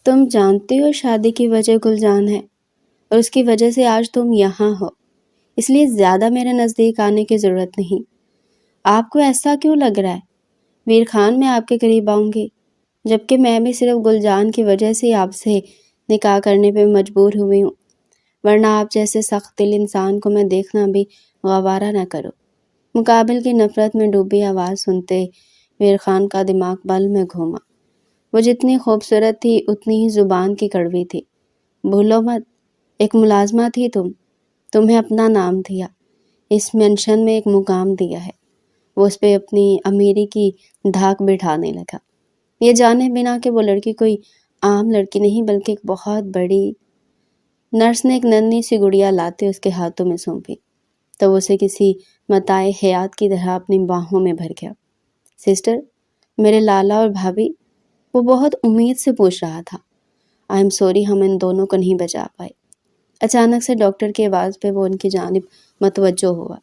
تم جانتی ہو شادی کی وجہ گلجان ہے، اور اس کی وجہ سے آج تم یہاں ہو، اس لیے زیادہ میرے نزدیک آنے کی ضرورت نہیں۔ آپ کو ایسا کیوں لگ رہا ہے؟ ویر خان میں آپ کے قریب آؤں گی، جبکہ میں بھی صرف گلجان کی وجہ سے آپ سے نکاح کرنے پہ مجبور ہوئی ہوں، ورنہ آپ جیسے سخت دل انسان کو میں دیکھنا بھی گوارا نہ کرو۔ مقابل کی نفرت میں ڈوبی آواز سنتے ویر خان کا دماغ بل میں گھوما۔ وہ جتنی خوبصورت تھی اتنی ہی زبان کی کڑوی تھی۔ بھولو مت، ایک ملازمہ تھی تمہیں اپنا نام دیا، اس مینشن میں ایک مقام دیا ہے۔ وہ اس پہ اپنی امیری کی دھاک بٹھانے لگا، یہ جانے بنا کہ وہ لڑکی کوئی عام لڑکی نہیں بلکہ ایک بہت بڑی۔ نرس نے ایک ننھی سی گڑیا لاتے اس کے ہاتھوں میں سونپی تو وہ اسے کسی متاع حیات کی طرح اپنی باہوں میں بھر گیا۔ سسٹر، میرے لالا اور بھابھی، وہ بہت امید سے پوچھ رہا تھا۔ آئی ایم سوری، ہم ان دونوں کو نہیں بچا پائے۔ اچانک سے ڈاکٹر کی آواز پہ وہ ان کی جانب متوجہ ہوا۔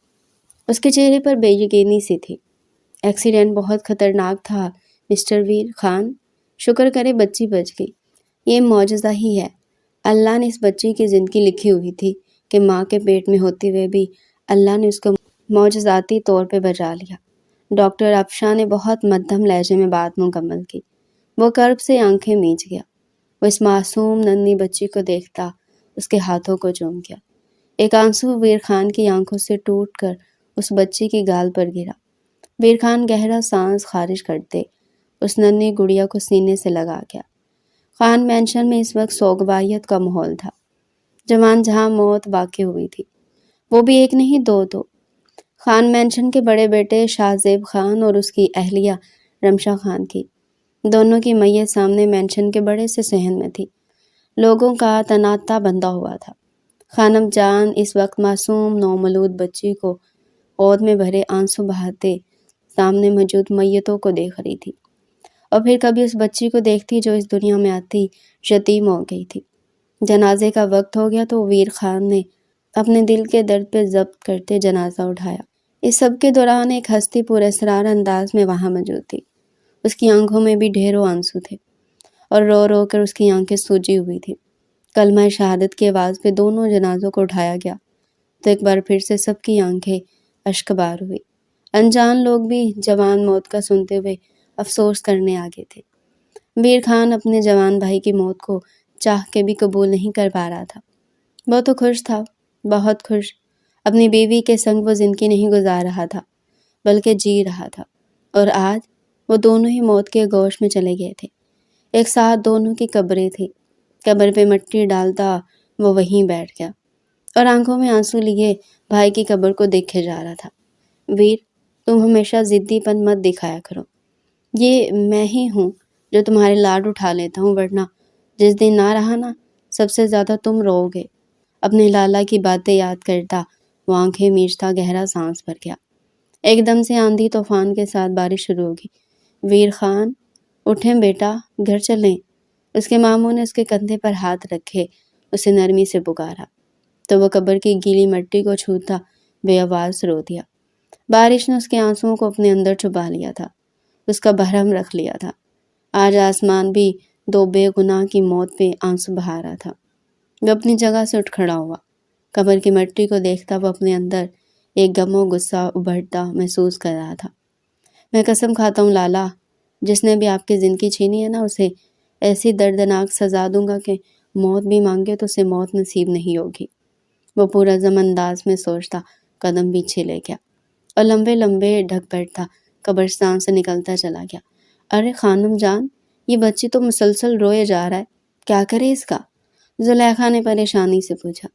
اس کے چہرے پر بے یقینی سی تھی۔ ایکسیڈنٹ بہت خطرناک تھا مسٹر ویر خان، شکر کرے بچی بچ گئی۔ یہ معجزہ ہی ہے، اللہ نے اس بچی کی زندگی لکھی ہوئی تھی کہ ماں کے پیٹ میں ہوتے ہوئے بھی اللہ نے اس کو معجزاتی طور پہ بچا لیا۔ ڈاکٹر افشاں نے بہت مدھم لہجے میں بات مکمل کی۔ وہ کرب سے آنکھیں میچ گیا۔ وہ اس معصوم ننھی بچی کو دیکھتا اس کے ہاتھوں کو چوم گیا۔ ایک آنسو ویر خان کی آنکھوں سے ٹوٹ کر اس بچی کی گال پر گرا۔ ویر خان گہرا سانس خارج کرتے اس ننھی گڑیا کو سینے سے لگا گیا۔ خان مینشن میں اس وقت سوگوایت کا ماحول تھا۔ جوان جہاں موت واقع ہوئی تھی، وہ بھی ایک نہیں دو۔ خان مینشن کے بڑے بیٹے شاہ زیب خان اور اس کی اہلیہ رمشا خان کی، دونوں کی میت سامنے مینشن کے بڑے سے صحن میں تھی۔ لوگوں کا تناتا بندھا ہوا تھا۔ خانم جان اس وقت معصوم نومولود بچی کو گود میں بھرے آنسو بہاتے سامنے موجود میتوں کو دیکھ رہی تھی، اور پھر کبھی اس بچی کو دیکھتی جو اس دنیا میں آتی یتیم ہو گئی تھی۔ جنازے کا وقت ہو گیا تو ویر خان نے اپنے دل کے درد پہ ضبط کرتے جنازہ اٹھایا۔ اس سب کے دوران ایک ہستی پر اسرار انداز میں وہاں موجود تھی۔ اس کی آنکھوں میں بھی ڈھیروں آنسو تھے، اور رو رو کر اس کی آنکھیں سوجی ہوئی تھی۔ کلمہ شہادت کی آواز پہ دونوں جنازوں کو اٹھایا گیا تو ایک بار پھر سے سب کی آنکھیں اشکبار ہوئی۔ انجان لوگ بھی جوان موت کا سنتے ہوئے افسوس کرنے آگے تھے۔ ویر خان اپنے جوان بھائی کی موت کو چاہ کے بھی قبول نہیں کر پا رہا تھا۔ وہ تو خوش تھا، بہت خوش۔ اپنی بیوی کے سنگ وہ زندگی نہیں گزار رہا تھا بلکہ جی رہا تھا، اور آج وہ دونوں ہی موت کے گوش میں چلے گئے تھے۔ ایک ساتھ دونوں کی قبریں تھیں۔ قبر پہ مٹی ڈالتا وہ وہیں بیٹھ گیا اور آنکھوں میں آنسو لیے بھائی کی قبر کو دیکھے جا رہا تھا۔ ویر، تم ہمیشہ ضدی پن مت دکھایا کرو۔ یہ میں ہی ہوں جو تمہارے لاڈ اٹھا لیتا ہوں، ورنہ جس دن نہ رہا نا، سب سے زیادہ تم رو گے۔ اپنے لالا کی باتیں یاد کرتا وہ آنکھیں میچتا گہرا سانس بھر گیا۔ ایک دم سے آندھی طوفان کے ساتھ بارش شروع ہوگی۔ ویر خان، اٹھیں بیٹا، گھر چلیں۔ اس کے ماموں نے اس کے کندھے پر ہاتھ رکھے اسے نرمی سے پکارا تو وہ قبر کی گیلی مٹی کو چھوتا بے آواز رو دیا۔ بارش نے اس کے آنسوؤں کو اپنے اندر چھپا لیا تھا، اس کا بھرم رکھ لیا تھا۔ آج آسمان بھی دو بے گناہ کی موت پہ آنسو بہا رہا تھا۔ وہ اپنی جگہ سے اٹھ کھڑا ہوا۔ قبر کی مٹی کو دیکھتا وہ اپنے اندر ایک غم و غصہ ابھرتا محسوس کر رہا تھا۔ میں قسم کھاتا ہوں لالا، جس نے بھی آپ کی زندگی چھینی ہے نا، اسے ایسی دردناک سزا دوں گا کہ موت بھی مانگے تو اسے موت نصیب نہیں ہوگی۔ وہ پورا انداز میں سوچتا قدم پیچھے لے گیا اور لمبے لمبے ڈھک بیٹھتا قبرستان سے نکلتا چلا گیا۔ ارے خانم جان، یہ بچی تو مسلسل روئے جا رہا ہے، کیا کرے اس کا؟ زلیخا نے پریشانی سے پوچھا۔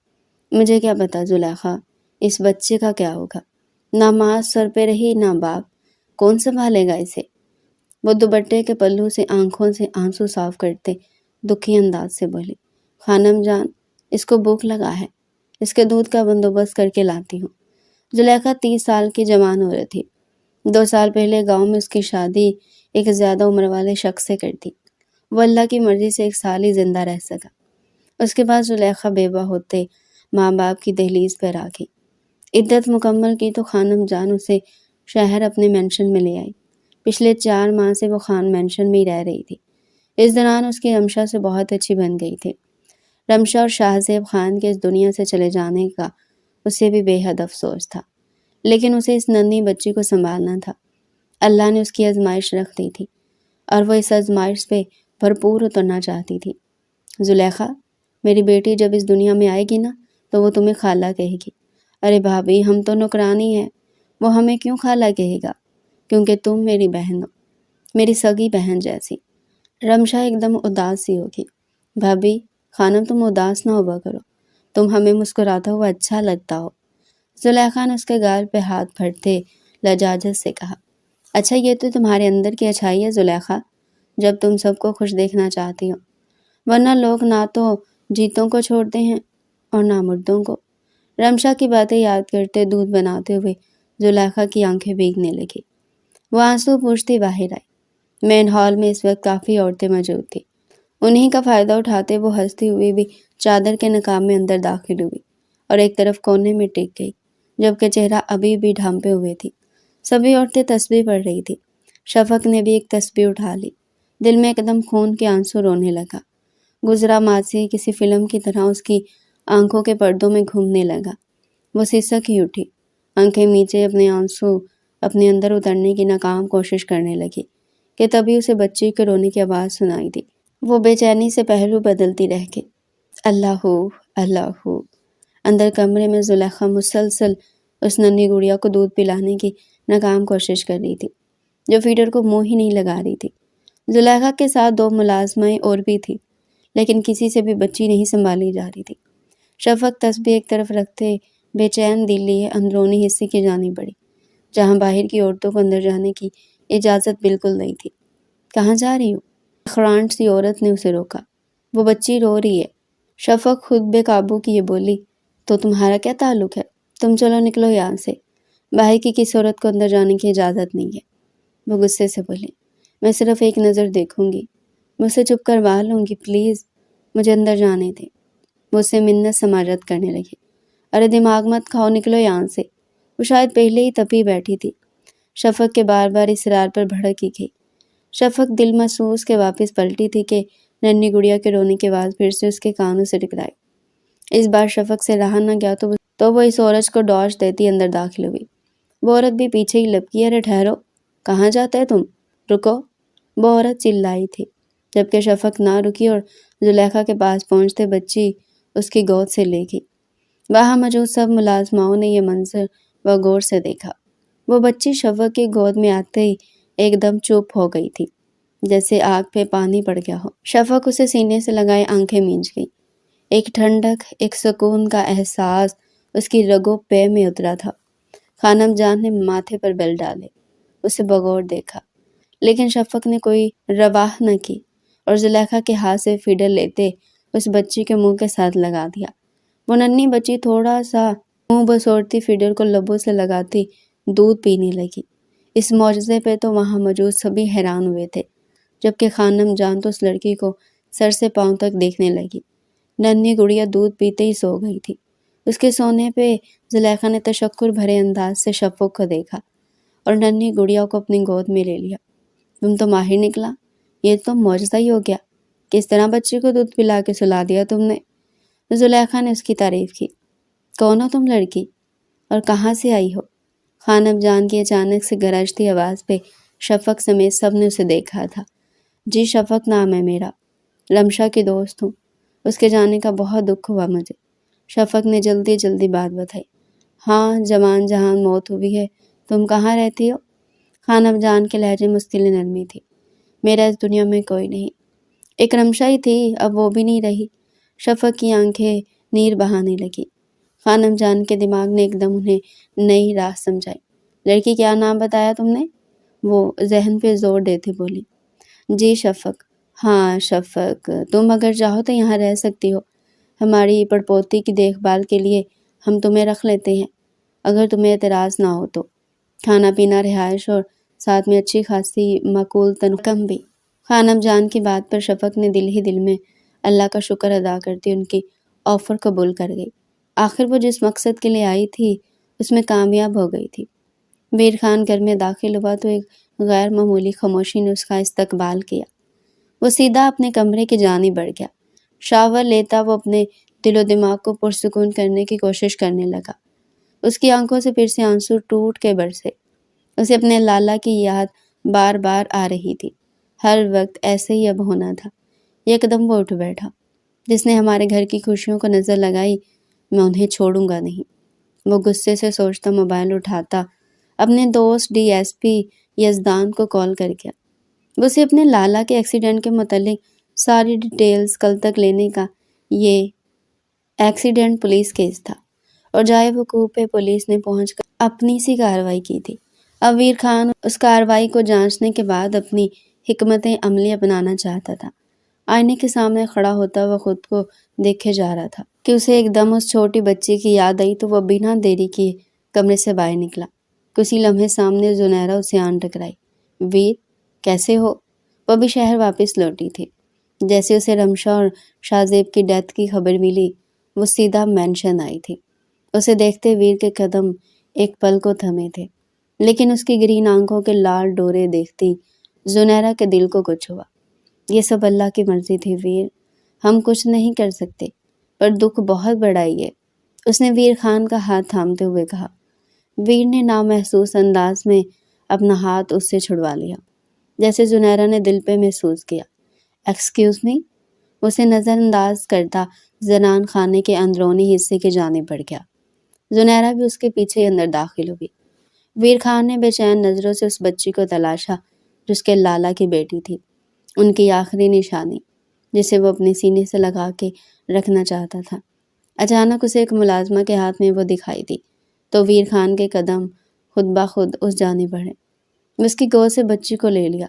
مجھے کیا پتا زلیخا، اس بچے کا کیا ہوگا؟ نہ ماں سر پہ رہی نہ باپ، کون سنبھالے گا اسے؟ وہ دوپٹے کے پلو سے آنکھوں سے آنسو صاف کرتے دکھی انداز سے بولی۔ خانم جان، اس کو بھوک لگا ہے، اس کے دودھ کا بندوبست کر کے لاتی ہوں۔ زلیخا 30 سال کی جوان عورت تھی۔ 2 سال پہلے گاؤں میں اس کی شادی ایک زیادہ عمر والے شخص سے کرتی۔ وہ اللہ کی مرضی سے 1 سال ہی زندہ رہ سکا۔ اس کے بعد زلیخا بیوہ ہوتے ماں باپ کی دہلیز پر آ گئی۔ عدت مکمل کی تو خانم جان اسے شہر اپنے مینشن میں لے آئی۔ پچھلے 4 ماہ سے وہ خان مینشن میں ہی رہ رہی تھی۔ اس دوران اس کی رمشا سے بہت اچھی بن گئی تھی۔ رمشا اور شاہ زیب خان کے اس دنیا سے چلے جانے کا اسے بھی بے حد افسوس تھا، لیکن اسے اس ننھی بچی کو سنبھالنا تھا۔ اللہ نے اس کی آزمائش رکھ دی تھی اور وہ اس آزمائش پہ بھرپور اترنا چاہتی تھی۔ زلیخا، میری بیٹی جب اس دنیا میں آئے گی نا تو وہ تمہیں خالہ کہے گی۔ ارے بھابھی، ہم تو نوکرانی ہیں، وہ ہمیں کیوں خالہ کہے گا؟ کیونکہ تم میری بہن ہو، میری سگی بہن جیسی۔ رمشا ایک دم اداس سی ہوگی۔ بھابھی، خانم تم اداس نہ ہوا کرو، تم ہمیں مسکراتا ہوا اچھا لگتا ہو۔ زلیخا نے اس کے گال پہ ہاتھ پھڑتے لجاجت سے کہا، اچھا یہ تو تمہارے اندر کی اچھائی ہے زلیخا، جب تم سب کو خوش دیکھنا چاہتی ہو، ورنہ لوگ نہ تو جیتوں کو چھوڑتے ہیں اور نہ مردوں کو۔ رمشا کی باتیں یاد کرتے دودھ بناتے ہوئے زلیخا کی آنکھیں بھیگنے لگی۔ وہ آنسو پوچھتی باہر آئی۔ مین ہال میں اس وقت کافی عورتیں موجود تھیں۔ انہی کا فائدہ اٹھاتے وہ ہنستی ہوئی بھی چادر کے نقاب میں اندر داخل ہوئی اور ایک طرف کونے میں ٹک گئی، جبکہ چہرہ ابھی بھی ڈھانپے ہوئے تھی۔ سبھی عورتیں تسبیح پڑھ رہی تھی۔ شفق نے بھی ایک تسبیح اٹھا لی۔ دل میں ایک دم خون کے آنسو رونے لگا۔ گزرا ماضی کسی فلم کی طرح اس کی آنکھوں کے پردوں میں گھومنے لگا۔ وہ سسک ہی اٹھی، آنکھیں میچے اپنے آنسو اپنے اندر اترنے کی ناکام کوشش کرنے لگی کہ تبھی اسے بچی کے رونے کی آواز سنائی دی۔ وہ بے چینی سے پہلو بدلتی رہ گئی۔ اللہ ہو، اللہ ہو۔ اندر کمرے میں زلیخا مسلسل اس ننھی گڑیا کو دودھ پلانے کی ناکام کوشش کر رہی تھی، جو فیڈر کو منہ ہی نہیں لگا رہی تھی۔ زلیخا کے ساتھ 2 ملازمائیں اور بھی تھی، لیکن کسی سے بھی بچی نہیں سنبھالی جا رہی تھی۔ شفق تسبیح ایک طرف رکھتے بے چین دل لیے اندرونی حصے کی جانب بڑھی، جہاں باہر کی عورتوں کو اندر جانے کی اجازت بالکل نہیں تھی۔ کہاں جا رہی ہو؟ خرانٹ سی عورت نے اسے روکا۔ وہ بچی رو رہی ہے۔ شفق خود بے قابو کی یہ بولی، تو تمہارا کیا تعلق ہے؟ تم چلو نکلو یہاں سے، باہر کی کسی عورت کو اندر جانے کی اجازت نہیں ہے۔ وہ غصے سے بولی، میں صرف ایک نظر دیکھوں گی، مجھ سے چپ کروا لوں گی، پلیز مجھے اندر جانے دے۔ وہ اسے منت سماجت کرنے لگی۔ ارے دماغ مت کھاؤ، نکلو یہاں سے۔ وہ شاید پہلے ہی تپی بیٹھی تھی۔ شفق کے بار بار اصرار پر بھڑک ہی گئی۔ شفق دل محسوس کے واپس پلٹی تھی کہ ننھی گڑیا کے رونے کی آواز پھر سے اس کے کانوں سے ٹکرائی۔ اس بار شفق سے رہا نہ گیا تو وہ اس عورت کو ڈاش دیتی اندر داخل ہوئی۔ وہ عورت بھی پیچھے ہی لپکی۔ ارے ٹھہرو، کہاں جاتے تم؟ رکو، وہ عورت چلائی تھی، جبکہ شفق نہ رکی اور زلیخا کے پاس پہنچتے بچی اس کی گود سے لے گئی۔ وہاں موجود سب ملازماؤں نے یہ منظر غور سے دیکھا۔ وہ بچی شفق کی گود میں آتے ہی ایک دم چپ ہو گئی تھی، جیسے آگ پہ پانی پڑ گیا ہو۔ شفق اسے سینے سے لگائے آنکھیں مینچ گئی۔ ایک ٹھنڈک، ایک سکون کا احساس اس کی رگوں پے میں اترا تھا۔ خانم جان نے ماتھے پر بل ڈالے، اسے بغور دیکھا، لیکن شفق نے کوئی رواہ نہ کی اور زلیخا کے ہاتھ سے فیڈر لیتے اس بچی کے منہ کے ساتھ لگا دیا۔ وہ ننھی بچی تھوڑا سا منہ بسوڑتی فیڈر کو لبوں سے لگاتی دودھ پینے لگی۔ اس معجزے پہ تو وہاں موجود سبھی حیران ہوئے تھے، جبکہ خانم جان تو اس لڑکی کو سر سے پاؤں تک دیکھنے لگی۔ ننھی گڑیا دودھ پیتے ہی سو گئی تھی۔ اس کے سونے پہ زلیخا نے تشکر بھرے انداز سے شفق کو دیکھا اور ننھی گڑیا کو اپنی گود میں لے لیا۔ تم تو ماہر نکلا، یہ تو معجزہ ہی ہو گیا، کس طرح بچی کو دودھ پلا کے سلا دیا تم نے۔ زلیخا نے اس کی تعریف کی۔ کون ہو تم لڑکی اور کہاں سے آئی ہو؟ خانم جان کی اچانک سے گرجتی آواز پہ شفق سمیت سب نے اسے دیکھا تھا۔ جی شفق نام ہے میرا، رمشا کی دوست ہوں، اس کے جانے کا بہت دکھ ہوا مجھے۔ شفق نے جلدی جلدی بات بتائی۔ ہاں، جوان جہان موت ہوئی ہے، تم کہاں رہتی ہو؟ خانم جان کے لہجے مستقل نرمی تھی۔ میرا اس دنیا میں کوئی نہیں، ایک رمشا ہی تھی، اب وہ بھی نہیں رہی۔ شفق کی آنکھیں نیر بہانے لگی۔ خانم جان کے دماغ نے ایک دم انہیں نئی راہ سمجھائی۔ لڑکی کیا نام بتایا تم نے؟ وہ ذہن پہ زور دیتے بولی۔ جی شفق۔ ہاں شفق، تم اگر چاہو تو یہاں رہ سکتی ہو، ہماری پڑپوتی کی دیکھ بھال کے لیے ہم تمہیں رکھ لیتے ہیں، اگر تمہیں اعتراض نہ ہو تو۔ کھانا پینا، رہائش اور ساتھ میں اچھی خاصی معقول تنخواہ بھی۔ خانم جان کی بات پر شفق نے دل ہی دل میں اللہ کا شکر ادا کرتی ان کی آفر قبول کر گئی۔ آخر وہ جس مقصد کے لیے آئی تھی اس میں کامیاب ہو گئی تھی۔ میر خان گھر میں داخل ہوا تو ایک غیر معمولی خاموشی نے اس کا استقبال کیا۔ وہ سیدھا اپنے کمرے کی جانب بڑھ گیا۔ شاور لیتا وہ اپنے دل و دماغ کو پرسکون کرنے کی کوشش کرنے لگا۔ اس کی آنکھوں سے پھر سے آنسو ٹوٹ کے برسے۔ اسے اپنے لالا کی یاد بار بار آ رہی تھی۔ ہر وقت ایسے ہی اب ہونا تھا۔ یکدم وہ اٹھ بیٹھا۔ جس نے ہمارے گھر کی خوشیوں کو نظر لگائی، میں انہیں چھوڑوں گا نہیں۔ وہ غصے سے سوچتا موبائل اٹھاتا، اپنے دوست ڈی ایس پی یزدان کو کال کر گیا۔ وہ اسے اپنے لالا کے ایکسیڈنٹ کے متعلق ساری ڈیٹیلز کل تک لینے کا یہ ایکسیڈنٹ پولیس کیس تھا، اور جائے وقوع پہ پولیس نے پہنچ کر اپنی سی کارروائی کی تھی۔ اب ویر خان اس کارروائی کو جانچنے کے بعد اپنی حکمت عملی اپنانا چاہتا تھا۔ آئینے کے سامنے کھڑا ہوتا وہ خود کو دیکھے جا رہا تھا کہ اسے ایک دم اس چھوٹی بچی کی یاد آئی تو وہ بنا دیری کیے کمرے سے باہر نکلا۔ کسی لمحے سامنے زنیرہ اسے آن ٹکرائی۔ ویر، کیسے ہو؟ وہ بھی شہر واپس لوٹی تھی۔ جیسے اسے رمشا اور شاہ زیب کی ڈیتھ کی خبر ملی، وہ سیدھا مینشن آئی تھی۔ اسے دیکھتے ویر کے قدم ایک پل کو تھمے تھے، لیکن اس کی گرین آنکھوں کے لال ڈورے دیکھتی زنیرہ کے دل کو کچھ ہوا۔ یہ سب اللہ کی مرضی تھی ویر، ہم کچھ نہیں کر سکتے، پر دکھ بہت بڑا ہی ہے، اس نے ویر خان کا ہاتھ تھامتے ہوئے کہا۔ ویر نے نامحسوس انداز میں اپنا ہاتھ اس سے چھڑوا لیا، جیسے زنیرہ نے دل پہ محسوس کیا۔ ایکسکیوز می، اسے نظر انداز کرتا زنان خانے کے اندرونی حصے کی جانب بڑھ گیا۔ زنیرہ بھی اس کے پیچھے اندر داخل ہوئی۔ ویر خان نے بے چین نظروں سے اس بچی کو تلاشا جو اس کے لالا کی بیٹی تھی، ان کی آخری نشانی، جسے وہ اپنے سینے سے لگا کے رکھنا چاہتا تھا۔ اچانک اسے ایک ملازمہ کے ہاتھ میں وہ دکھائی دی تو ویر خان کے قدم خود بخود اس جانب بڑھے۔ اس کی گود سے بچی کو لے لیا۔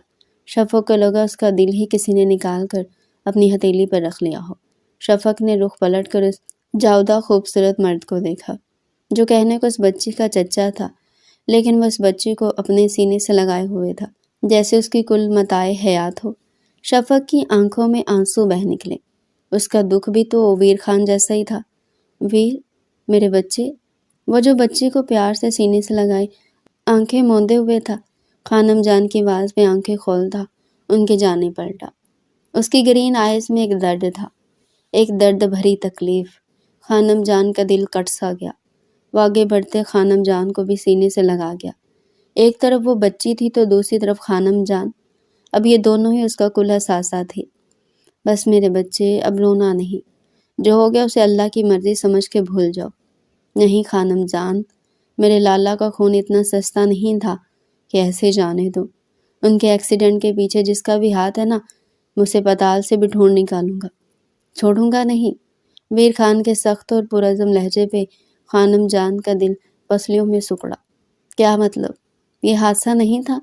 شفق کو لگا اس کا دل ہی کسی نے نکال کر اپنی ہتھیلی پر رکھ لیا ہو۔ شفق نے رخ پلٹ کر اس جاودہ خوبصورت مرد کو دیکھا، جو کہنے کو اس بچی کا چچا تھا، لیکن وہ اس بچی کو اپنے سینے سے لگائے ہوئے تھا، جیسے اس کی کل متاع حیات ہو۔ شفق کی آنکھوں میں آنسو بہہ نکلے۔ اس کا دکھ بھی تو ویر خان جیسا ہی تھا۔ ویر، میرے بچے، وہ جو بچی کو پیار سے سینے سے لگائے آنکھیں موندے ہوئے تھا، خانم جان کی آواز میں آنکھیں کھولتا ان کی جانب پلٹا۔ اس کی گرین آئیز میں ایک درد تھا، ایک درد بھری تکلیف۔ خانم جان کا دل کٹ سا گیا۔ وہ آگے بڑھتے خانم جان کو بھی سینے سے لگا گیا۔ ایک طرف وہ بچی تھی تو دوسری طرف خانم جان، اب یہ دونوں ہی اس کا کل اثاثہ تھے۔ بس میرے بچے، اب رونا نہیں، جو ہو گیا اسے اللہ کی مرضی سمجھ کے بھول جاؤ۔ نہیں خانم جان، میرے لالا کا خون اتنا سستا نہیں تھا کہ ایسے جانے دو۔ ان کے ایکسیڈنٹ کے پیچھے جس کا بھی ہاتھ ہے نا، میں اسے پتال سے بھی ڈھونڈ نکالوں گا، چھوڑوں گا نہیں۔ ویر خان کے سخت اور پرعزم لہجے پہ خانم جان کا دل پسلیوں میں سکڑا۔ کیا مطلب؟ یہ حادثہ نہیں تھا؟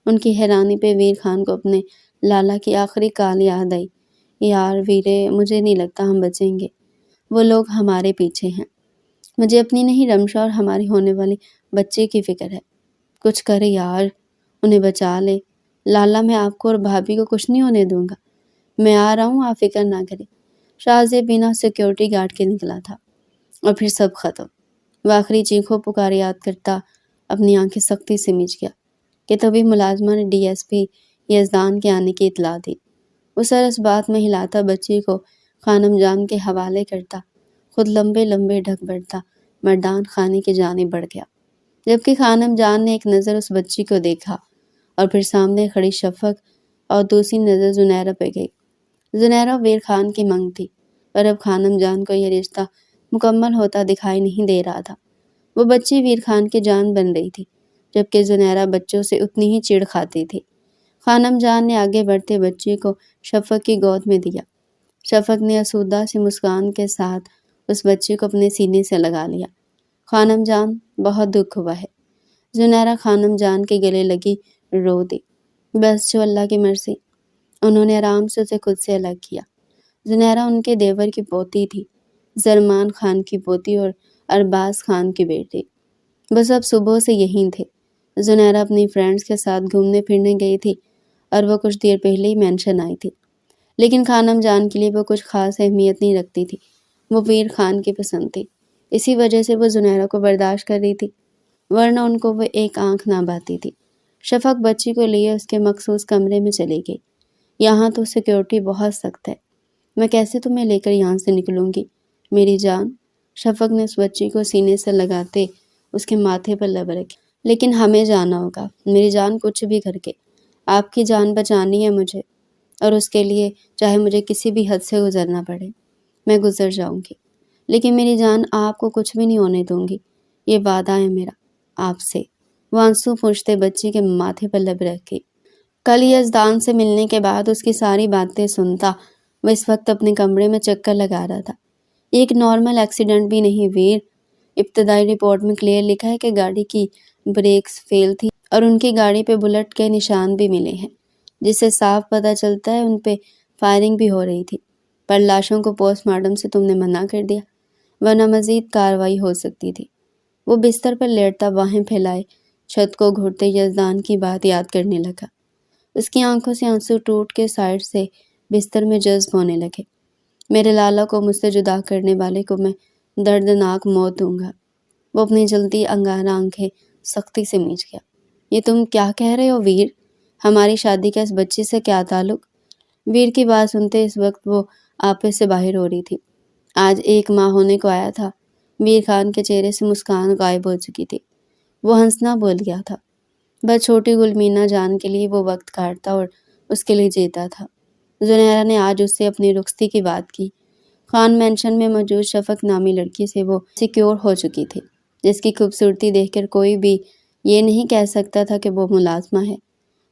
ان کی حیرانی پہ ویر خان کو اپنے لالا کی آخری کال یاد آئی۔ یار ویرے، مجھے نہیں لگتا ہم بچیں گے، وہ لوگ ہمارے پیچھے ہیں۔ مجھے اپنی نہیں، رمشا اور ہماری ہونے والی بچے کی فکر ہے۔ کچھ کرے یار، انہیں بچا لے۔ لالا، میں آپ کو اور بھابھی کو کچھ نہیں ہونے دوں گا، میں آ رہا ہوں، آپ فکر نہ کریں۔ شاہ بنا سیکیورٹی گارڈ کے نکلا تھا، اور پھر سب ختم۔ وہ آخری چیخوں پکار یاد کرتا اپنی آنکھیں سختی سے مچ گیا کہ تبھی ملازمہ نے ڈی ایس پی یزدان کے آنے کی اطلاع دی۔ وہ سر اس بات میں ہلاتا بچی کو خانم جان کے حوالے کرتا خود لمبے لمبے ڈھک بڑھتا مردان خانے کی جانب بڑھ گیا، جبکہ خانم جان نے ایک نظر اس بچی کو دیکھا اور پھر سامنے کھڑی شفق اور دوسری نظر زنیرہ پہ گئی۔ زنیرہ ویر خان کی منگ تھی، پر اب خانم جان کو یہ رشتہ مکمل ہوتا دکھائی نہیں دے رہا تھا۔ وہ بچی ویر خان کی جان بن رہی تھی، جبکہ زنیرہ بچوں سے اتنی ہی چڑ کھاتی تھی۔ خانم جان نے آگے بڑھتے بچی کو شفق کی گود میں دیا۔ شفق نے آسودہ سی مسکان کے ساتھ اس بچی کو اپنے سینے سے لگا لیا۔ خانم جان، بہت دکھ ہوا ہے۔ زنیرہ خانم جان کے گلے لگی رو دی۔ بس جو اللہ کی مرضی۔ انہوں نے آرام سے اسے خود سے الگ کیا۔ زنیرہ ان کے دیور کی پوتی تھی، زرمان خان کی پوتی اور ارباز خان کی بیٹی۔ بس اب صبح سے یہیں تھے۔ زنیرہ اپنی فرینڈز کے ساتھ گھومنے پھرنے گئی تھی اور وہ کچھ دیر پہلے ہی مینشن آئی تھی، لیکن خانم جان کے لیے وہ کچھ خاص اہمیت نہیں رکھتی تھی۔ وہ ویر خان کی پسند تھی، اسی وجہ سے وہ زنیرہ کو برداشت کر رہی تھی، ورنہ ان کو وہ ایک آنکھ نہ بھاتی تھی۔ شفق بچی کو لیے اس کے مخصوص کمرے میں چلی گئی۔ یہاں تو سیکیورٹی بہت سخت ہے، میں کیسے تمہیں لے کر یہاں سے نکلوں گی میری جان؟ شفق نے اس بچی کو سینے سے لگاتے اس کے ماتھے پر لب رکھی۔ لیکن ہمیں جانا ہوگا میری جان، کچھ بھی کر کے آپ کی جان بچانی ہے مجھے، اور اس کے لیے چاہے مجھے کسی بھی حد سے گزرنا پڑے میں گزر جاؤں گی، لیکن میری جان آپ کو کچھ بھی نہیں ہونے دوں گی، یہ وعدہ ہے میرا آپ سے۔ وہ آنسو پوچھتے بچی کے ماتھے پر لب رکھی۔ کل یزدان سے ملنے کے بعد اس کی ساری باتیں سنتا وہ اس وقت اپنے کمرے میں چکر لگا رہا تھا۔ ایک نارمل ایکسیڈنٹ بھی نہیں ویر، ابتدائی رپورٹ میں کلیئر لکھا ہے کہ گاڑی کی بریکس فیل تھی اور ان کی گاڑی پہ بلٹ کے نشان بھی ملے ہیں، جس سے صاف پتہ چلتا ہے ان پہ فائرنگ بھی ہو رہی تھی، پر لاشوں کو پوسٹ مارٹم سے تم نے منع کر دیا، ورنہ مزید کارروائی ہو سکتی تھی۔ وہ بستر پر لیٹتا باہیں پھیلائے چھت کو گھٹتے یزدان کی بات یاد کرنے لگا۔ اس کی آنکھوں سے آنسو ٹوٹ کے سائڈ سے بستر میں جذب ہونے لگے۔ میرے لالا کو مجھ سے جدا کرنے والے کو میں دردناک موت دوں گا۔ وہ اپنی جلتی انگارہ آنکھیں سختی سے میچ گیا۔ یہ تم کیا کہہ رہے ہو ویر؟ ہماری شادی کا اس بچی سے کیا تعلق؟ ویر کی بات سنتے اس وقت وہ آپے سے باہر ہو رہی تھی۔ آج 1 ماہ ہونے کو آیا تھا۔ ویر خان کے چہرے سے مسکان غائب ہو چکی تھی۔ وہ ہنسنا بھول گیا تھا۔ بس چھوٹی گلمینا جان کے لیے وہ وقت کاٹتا اور اس کے لیے جیتا تھا۔ زنیرہ نے آج اس سے اپنی رخصتی کی بات کی۔ خان مینشن میں موجود شفق نامی لڑکی سے وہ سیکیور ہو چکی تھی، جس کی خوبصورتی دیکھ کر کوئی بھی یہ نہیں کہہ سکتا تھا کہ وہ ملازمہ ہے۔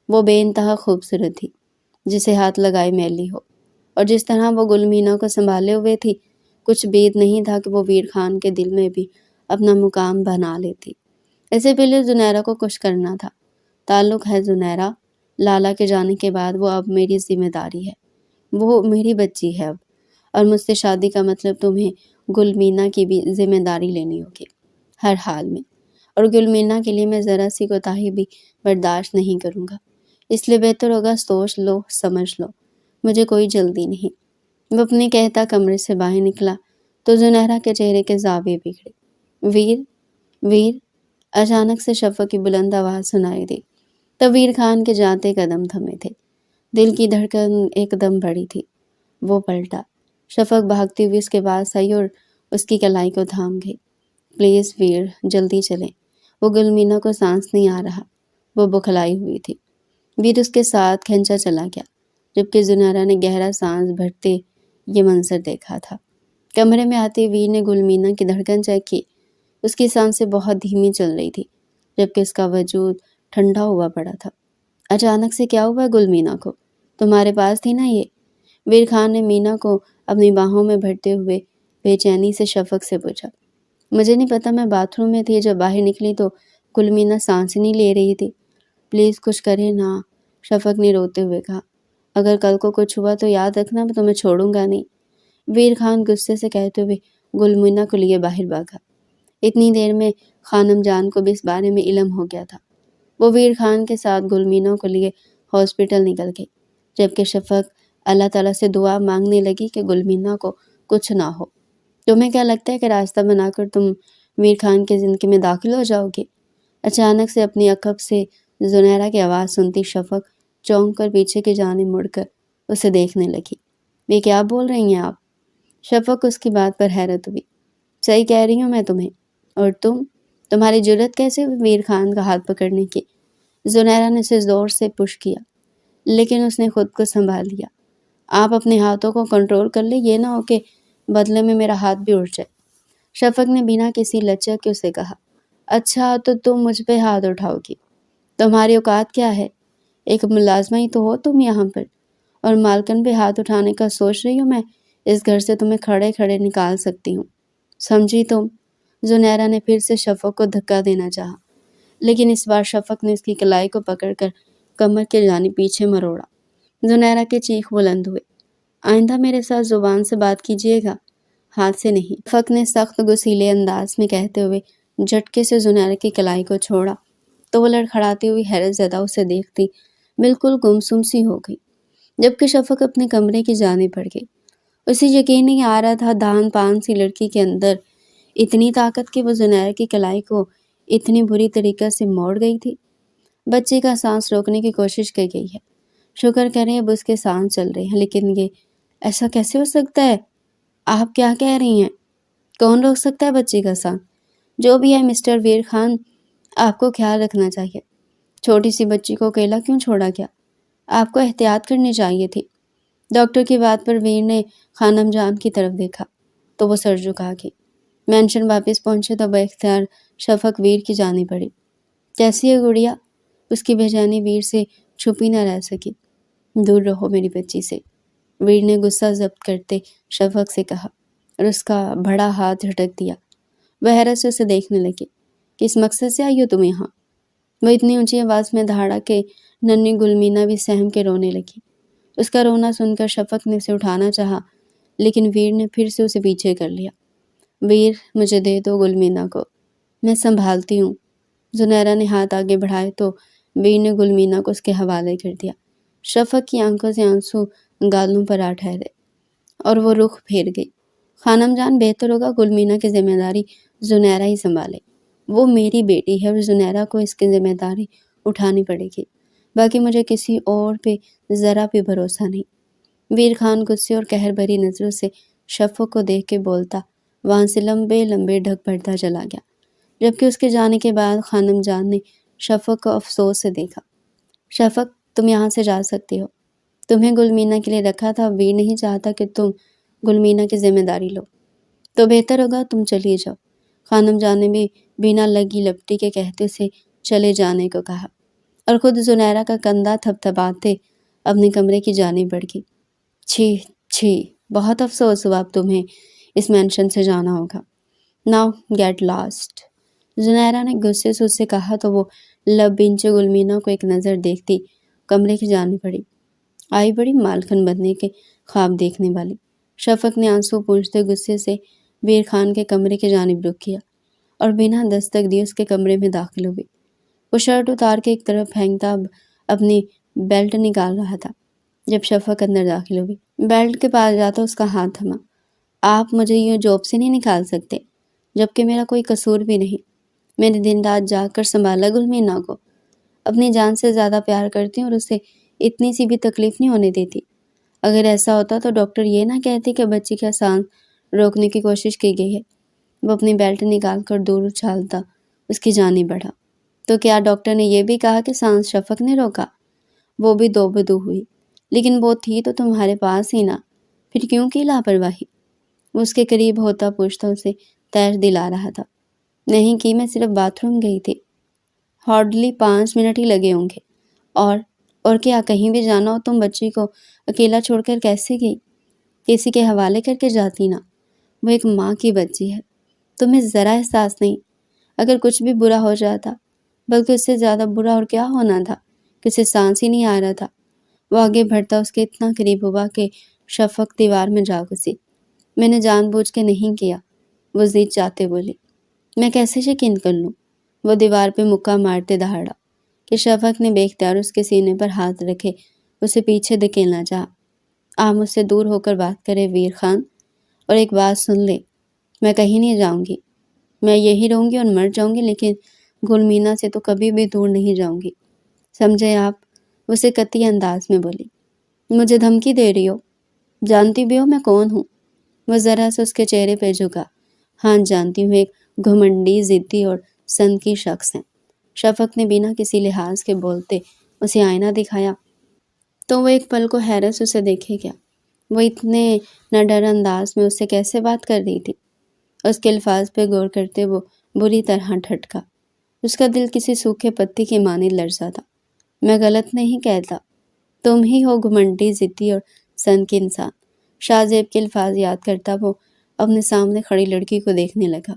وہ بے انتہا خوبصورت تھی، جسے ہاتھ لگائے میلی ہو، اور جس طرح وہ گلمینا کو سنبھالے ہوئے تھی، کچھ بید نہیں تھا کہ وہ ویر خان کے دل میں بھی اپنا مقام بنا لیتی۔ اسے پہلے زنیرہ کو کچھ کرنا تھا۔ تعلق ہے زنیرہ، لالا کے جانے کے بعد وہ اب میری ذمہ داری ہے، وہ میری بچی ہے اب، اور مجھ سے شادی کا مطلب تمہیں گلمینا کی بھی ذمہ داری لینی ہوگی ہر حال میں، اور گلمینا کے لیے میں ذرا سی کوتاہی بھی برداشت نہیں کروں گا، اس لیے بہتر ہوگا سوچ لو سمجھ لو، مجھے کوئی جلدی نہیں۔ وہ اپنے کہتا کمرے سے باہر نکلا تو زنیرہ کے چہرے کے زاویے بگڑے۔ ویر، ویر، اچانک سے شفق کی بلند آواز سنائی دی تو ویر خان کے جاتے قدم تھمے تھے۔ دل کی دھڑکن ایک دم بڑھی تھی۔ وہ پلٹا۔ شفق بھاگتی ہوئی اس کے پاس آئی اور اس کی کلائی کو تھام گئی۔ پلیز ویر، جلدی چلیں، وہ گلمینا کو سانس نہیں آ رہا، وہ بکھلائی ہوئی تھی۔ ویر اس کے ساتھ کھنچا چلا گیا، جبکہ زنیرہ نے گہرا سانس بھرتے یہ منظر دیکھا تھا۔ کمرے میں آتے ویر نے گلمینا کی دھڑکن چیک کی۔ اس کی سانسیں بہت دھیمی چل رہی تھی، جبکہ اس کا وجود ٹھنڈا ہوا پڑا تھا۔ اچانک سے کیا ہوا گلمینا کو؟ تمہارے پاس تھی نا یہ؟ ویر خان نے مینا کو اپنی باہوں میں بھرتے ہوئے بے چینی سے شفق سے پوچھا۔ مجھے نہیں پتا، میں باتھ روم میں تھی، جب باہر نکلی تو گلمینا سانس نہیں لے رہی تھی۔ پلیز کچھ کرے نا، شفق نے روتے ہوئے کہا۔ اگر کل کو کچھ ہوا تو یاد رکھنا میں تمہیں چھوڑوں گا نہیں، ویر خان غصے سے کہتے ہوئے گلمینا کو لیے باہر بھاگا۔ اتنی دیر میں خانم جان کو بھی اس بارے میں علم ہو گیا تھا۔ وہ ویر خان کے ساتھ گلمینا کو لیے ہاسپٹل نکل گئی، جبکہ شفق اللہ تعالیٰ سے دعا مانگنے لگی کہ گلمینا کو کچھ نہ ہو۔ تمہیں کیا لگتا ہے کہ راستہ بنا کر تم ویر خان کی زندگی میں داخل ہو جاؤ گے؟ اچانک سے اپنی عقب سے زنیرہ کی آواز سنتی شفق چونک کر پیچھے کی جانب مڑ کر اسے دیکھنے لگی۔ یہ کیا بول رہی ہیں آپ؟ شفق اس کی بات پر حیرت ہوئی۔ صحیح کہہ رہی ہوں میں تمہیں، اور تمہاری جرت کیسے ہوئی ویر خان کا ہاتھ پکڑنے کی؟ زنیرہ نے اسے زور سے پش کیا، لیکن اس نے خود کو سنبھال لیا۔ آپ اپنے ہاتھوں کو کنٹرول کر لیں، یہ نہ ہو کہ بدلے میں میرا ہاتھ بھی اٹھ جائے، شفق نے بنا کسی لچک کے اسے کہا۔ اچھا تو تم مجھ پہ ہاتھ اٹھاؤ گی؟ تمہاری اوقات کیا ہے؟ ایک ملازمہ ہی تو ہو تم یہاں پر، اور مالکن پہ ہاتھ اٹھانے کا سوچ رہی ہوں میں اس گھر سے تمہیں کھڑے کھڑے نکال سکتی ہوں، سمجھی تم؟ زنیرہ نے پھر سے شفق کو دھکا دینا چاہا، لیکن اس بار شفق نے اس کی کلائی کو پکڑ کر کمر کے جانب پیچھے مروڑا۔ زنیرہ کے چیخ بلند ہوئے۔ آئندہ میرے ساتھ زبان سے بات کیجیے گا، ہاتھ سے نہیں، شفق نے سخت غصیلے انداز میں کہتے ہوئے جھٹکے سے زنیرہ کی کلائی کو چھوڑا تو وہ لڑکھڑاتی ہوئی حیرت زدہ اسے دیکھتی بالکل گمسم سی ہو گئی، جبکہ شفق اپنے کمرے کی جانب بڑھ گئی۔ اسے یقین نہیں آ رہا تھا دان پان سی لڑکی کے اندر اتنی طاقت کہ وہ زنیرہ کی کلائی کو اتنی بری طریقے سے موڑ گئی تھی۔ بچے کا سانس روکنے کی کوشش کی گئی ہے، شکر کریں اب اس کے سانس چل رہے ہیں، لیکن یہ ایسا کیسے ہو سکتا ہے؟ آپ کیا کہہ رہی ہیں؟ کون روک سکتا ہے بچی کا سانس؟ جو بھی ہے مسٹر ویر خان، آپ کو خیال رکھنا چاہیے۔ چھوٹی سی بچی کو اکیلا کیوں چھوڑا گیا؟ آپ کو احتیاط کرنی چاہیے تھی۔ ڈاکٹر کی بات پر ویر نے خانم جان کی طرف دیکھا تو وہ سر جھکا گئی۔ مینشن واپس پہنچے تو بااختیار شفق ویر کی جانب بڑھی۔ کیسی ہے گڑیا؟ اس کی بے چینی ویر سے چھپی نہ رہ سکی۔ دور رہو میری بچی سے، ویر نے غصہ ضبط کرتے شفق سے کہا اور اس کا بڑا ہاتھ جھٹک دیا۔ وہ حیرت سے اسے دیکھنے لگی۔ کس مقصد سے آئی ہو تم یہاں؟ وہ اتنی اونچی آواز میں دہاڑا کہ ننھی گلمینا بھی سہم کے رونے لگی۔ اس کا رونا سن کر شفق نے اسے اٹھانا چاہا، لیکن ویر نے پھر سے اسے پیچھے کر لیا۔ ویر، مجھے دے دو گلمینا کو، میں سنبھالتی ہوں۔ زنیرہ نے ہاتھ آگے بڑھائے تو ویر نے گلمینا کو اس کے حوالے کر دیا۔ شفق کی آنکھوں سے آنسو گالوں پر آ ٹھہرے اور وہ رخ پھیر گئی۔ خانم جان، بہتر ہوگا گلمینا کی ذمہ داری زنیرہ ہی سنبھالے۔ وہ میری بیٹی ہے اور زنیرہ کو اس کی ذمہ داری اٹھانی پڑے گی۔ باقی مجھے کسی اور پہ ذرا بھی بھروسہ نہیں۔ ویر خان غصے اور قہر بھری نظروں سے شفق کو دیکھ کے بولتا وہاں سے لمبے لمبے ڈھک بڑھتا چلا گیا، جبکہ اس کے جانے کے بعد خانم جان نے شفق کو افسوس سے دیکھا۔ شفق، تم یہاں سے جا سکتی ہو۔ تمہیں گلمینا کے لیے رکھا تھا، ویر نہیں چاہتا کہ تم گلمینا کی ذمہ داری لو، تو بہتر ہوگا تم چلی جاؤ۔ خانم جان نے بھی بنا لگی لپٹی کے کہتے سے چلے جانے کو کہا اور خود زنیرہ کا کندھا تھپتھپاتے اپنے کمرے کی جانب بڑھ گئی۔ چھی چھی، بہت افسوس ہوا، اب تمہیں اس مینشن سے جانا ہوگا۔ ناؤ گیٹ لاسٹ، زنیرہ نے غصے سے اس سے کہا تو وہ لب بنچے گلمینا کو ایک نظر دیکھتی کمرے کی جانب بڑھی۔ آئی بڑی مالکن بننے کے خواب دیکھنے والی۔ شفق نے آنسو پونچھتے غصے سے ویر خان کے کمرے کی جانب رخ کیا اور بنا دستک دیے اس کے کمرے میں داخل ہوئی۔ وہ شرٹ اتار کے ایک طرف پھینکتا اپنی بیلٹ نکال رہا تھا جب شفق اندر داخل ہوئی۔ بیلٹ کے پاس جاتا اس کا ہاتھ تھما۔ آپ مجھے یوں جاب سے نہیں نکال سکتے، جبکہ میرا کوئی قصور بھی نہیں۔ میں نے دن رات جاگ کر سنبھالا گلمینا کو، اپنی جان سے زیادہ پیار کرتی ہوں اور اسے اتنی سی بھی تکلیف نہیں ہونے دیتی۔ اگر ایسا ہوتا تو ڈاکٹر یہ نہ کہتے کہ بچی کا سانس روکنے کی کوشش کی گئی ہے۔ وہ اپنی بیلٹ نکال کر دور اچھالتا اس کی جانب بڑھا۔ تو کیا ڈاکٹر نے یہ بھی کہا کہ سانس شفق نے روکا؟ وہ بھی دو بدو ہوئی۔ لیکن وہ تھی تو تمہارے پاس ہی نہ، پھر کیوں کی لاپرواہی؟ وہ اس کے قریب ہوتا پوچھتا اسے تیر دلا رہا تھا۔ نہیں کی، میں صرف باتھ روم گئی تھی۔ ہارڈلی 5 منٹ ہی لگے ہوں گے۔ اور کیا کہیں بھی جانا ہو تم بچی کو اکیلا چھوڑ کر کیسے گئی؟ کسی کے حوالے کر کے جاتی نا، وہ ایک ماں کی بچی ہے۔ تمہیں ذرا احساس نہیں؟ اگر کچھ بھی برا ہو جاتا، بلکہ اس سے زیادہ برا اور کیا ہونا تھا کہ اسے سانس ہی نہیں آ رہا تھا۔ وہ آگے بڑھتا اس کے اتنا قریب ہوا کہ شفق دیوار میں جا گھسی۔ میں نے جان بوجھ کے نہیں کیا، وہ ضد چاہتے بولی۔ میں کیسے یقین کر لوں؟ وہ دیوار پہ مکہ مارتے دہاڑا کہ شفق نے بے اختیار اس کے سینے پر ہاتھ رکھے اسے پیچھے دھکیلنا چاہا۔ آپ مجھ سے دور ہو کر بات کرے ویر خان، اور ایک بات سن لے، میں کہیں نہیں جاؤں گی۔ میں یہی رہوں گی اور مر جاؤں گی، لیکن گلمینا سے تو کبھی بھی دور نہیں جاؤں گی، سمجھے آپ؟ اسے قطعی انداز میں بولی۔ مجھے دھمکی دے رہی ہو؟ جانتی بھی ہو میں کون ہوں؟ وہ ذرا سے اس کے چہرے پہ جھکا۔ ہاں جانتی ہوں، ایک گھمنڈی، ضدی اور سنکی شخص ہیں۔ شفق نے بنا کسی لحاظ کے بولتے اسے آئینہ دکھایا تو وہ ایک پل کو حیرت سے اسے دیکھے گیا۔ وہ اتنے نہ ڈر انداز میں اس سے کیسے بات کر رہی تھی؟ اس کے الفاظ پہ غور کرتے وہ بری طرح ٹھٹکا۔ اس کا دل کسی سوکھے پتی کی مانند لرزا تھا۔ میں غلط نہیں کہتا، تم ہی ہو گھمنڈی، ضدی اور سنکی انسان۔ شاہ زیب کے الفاظ یاد کرتا وہ اپنے سامنے کھڑی لڑکی کو دیکھنے لگا۔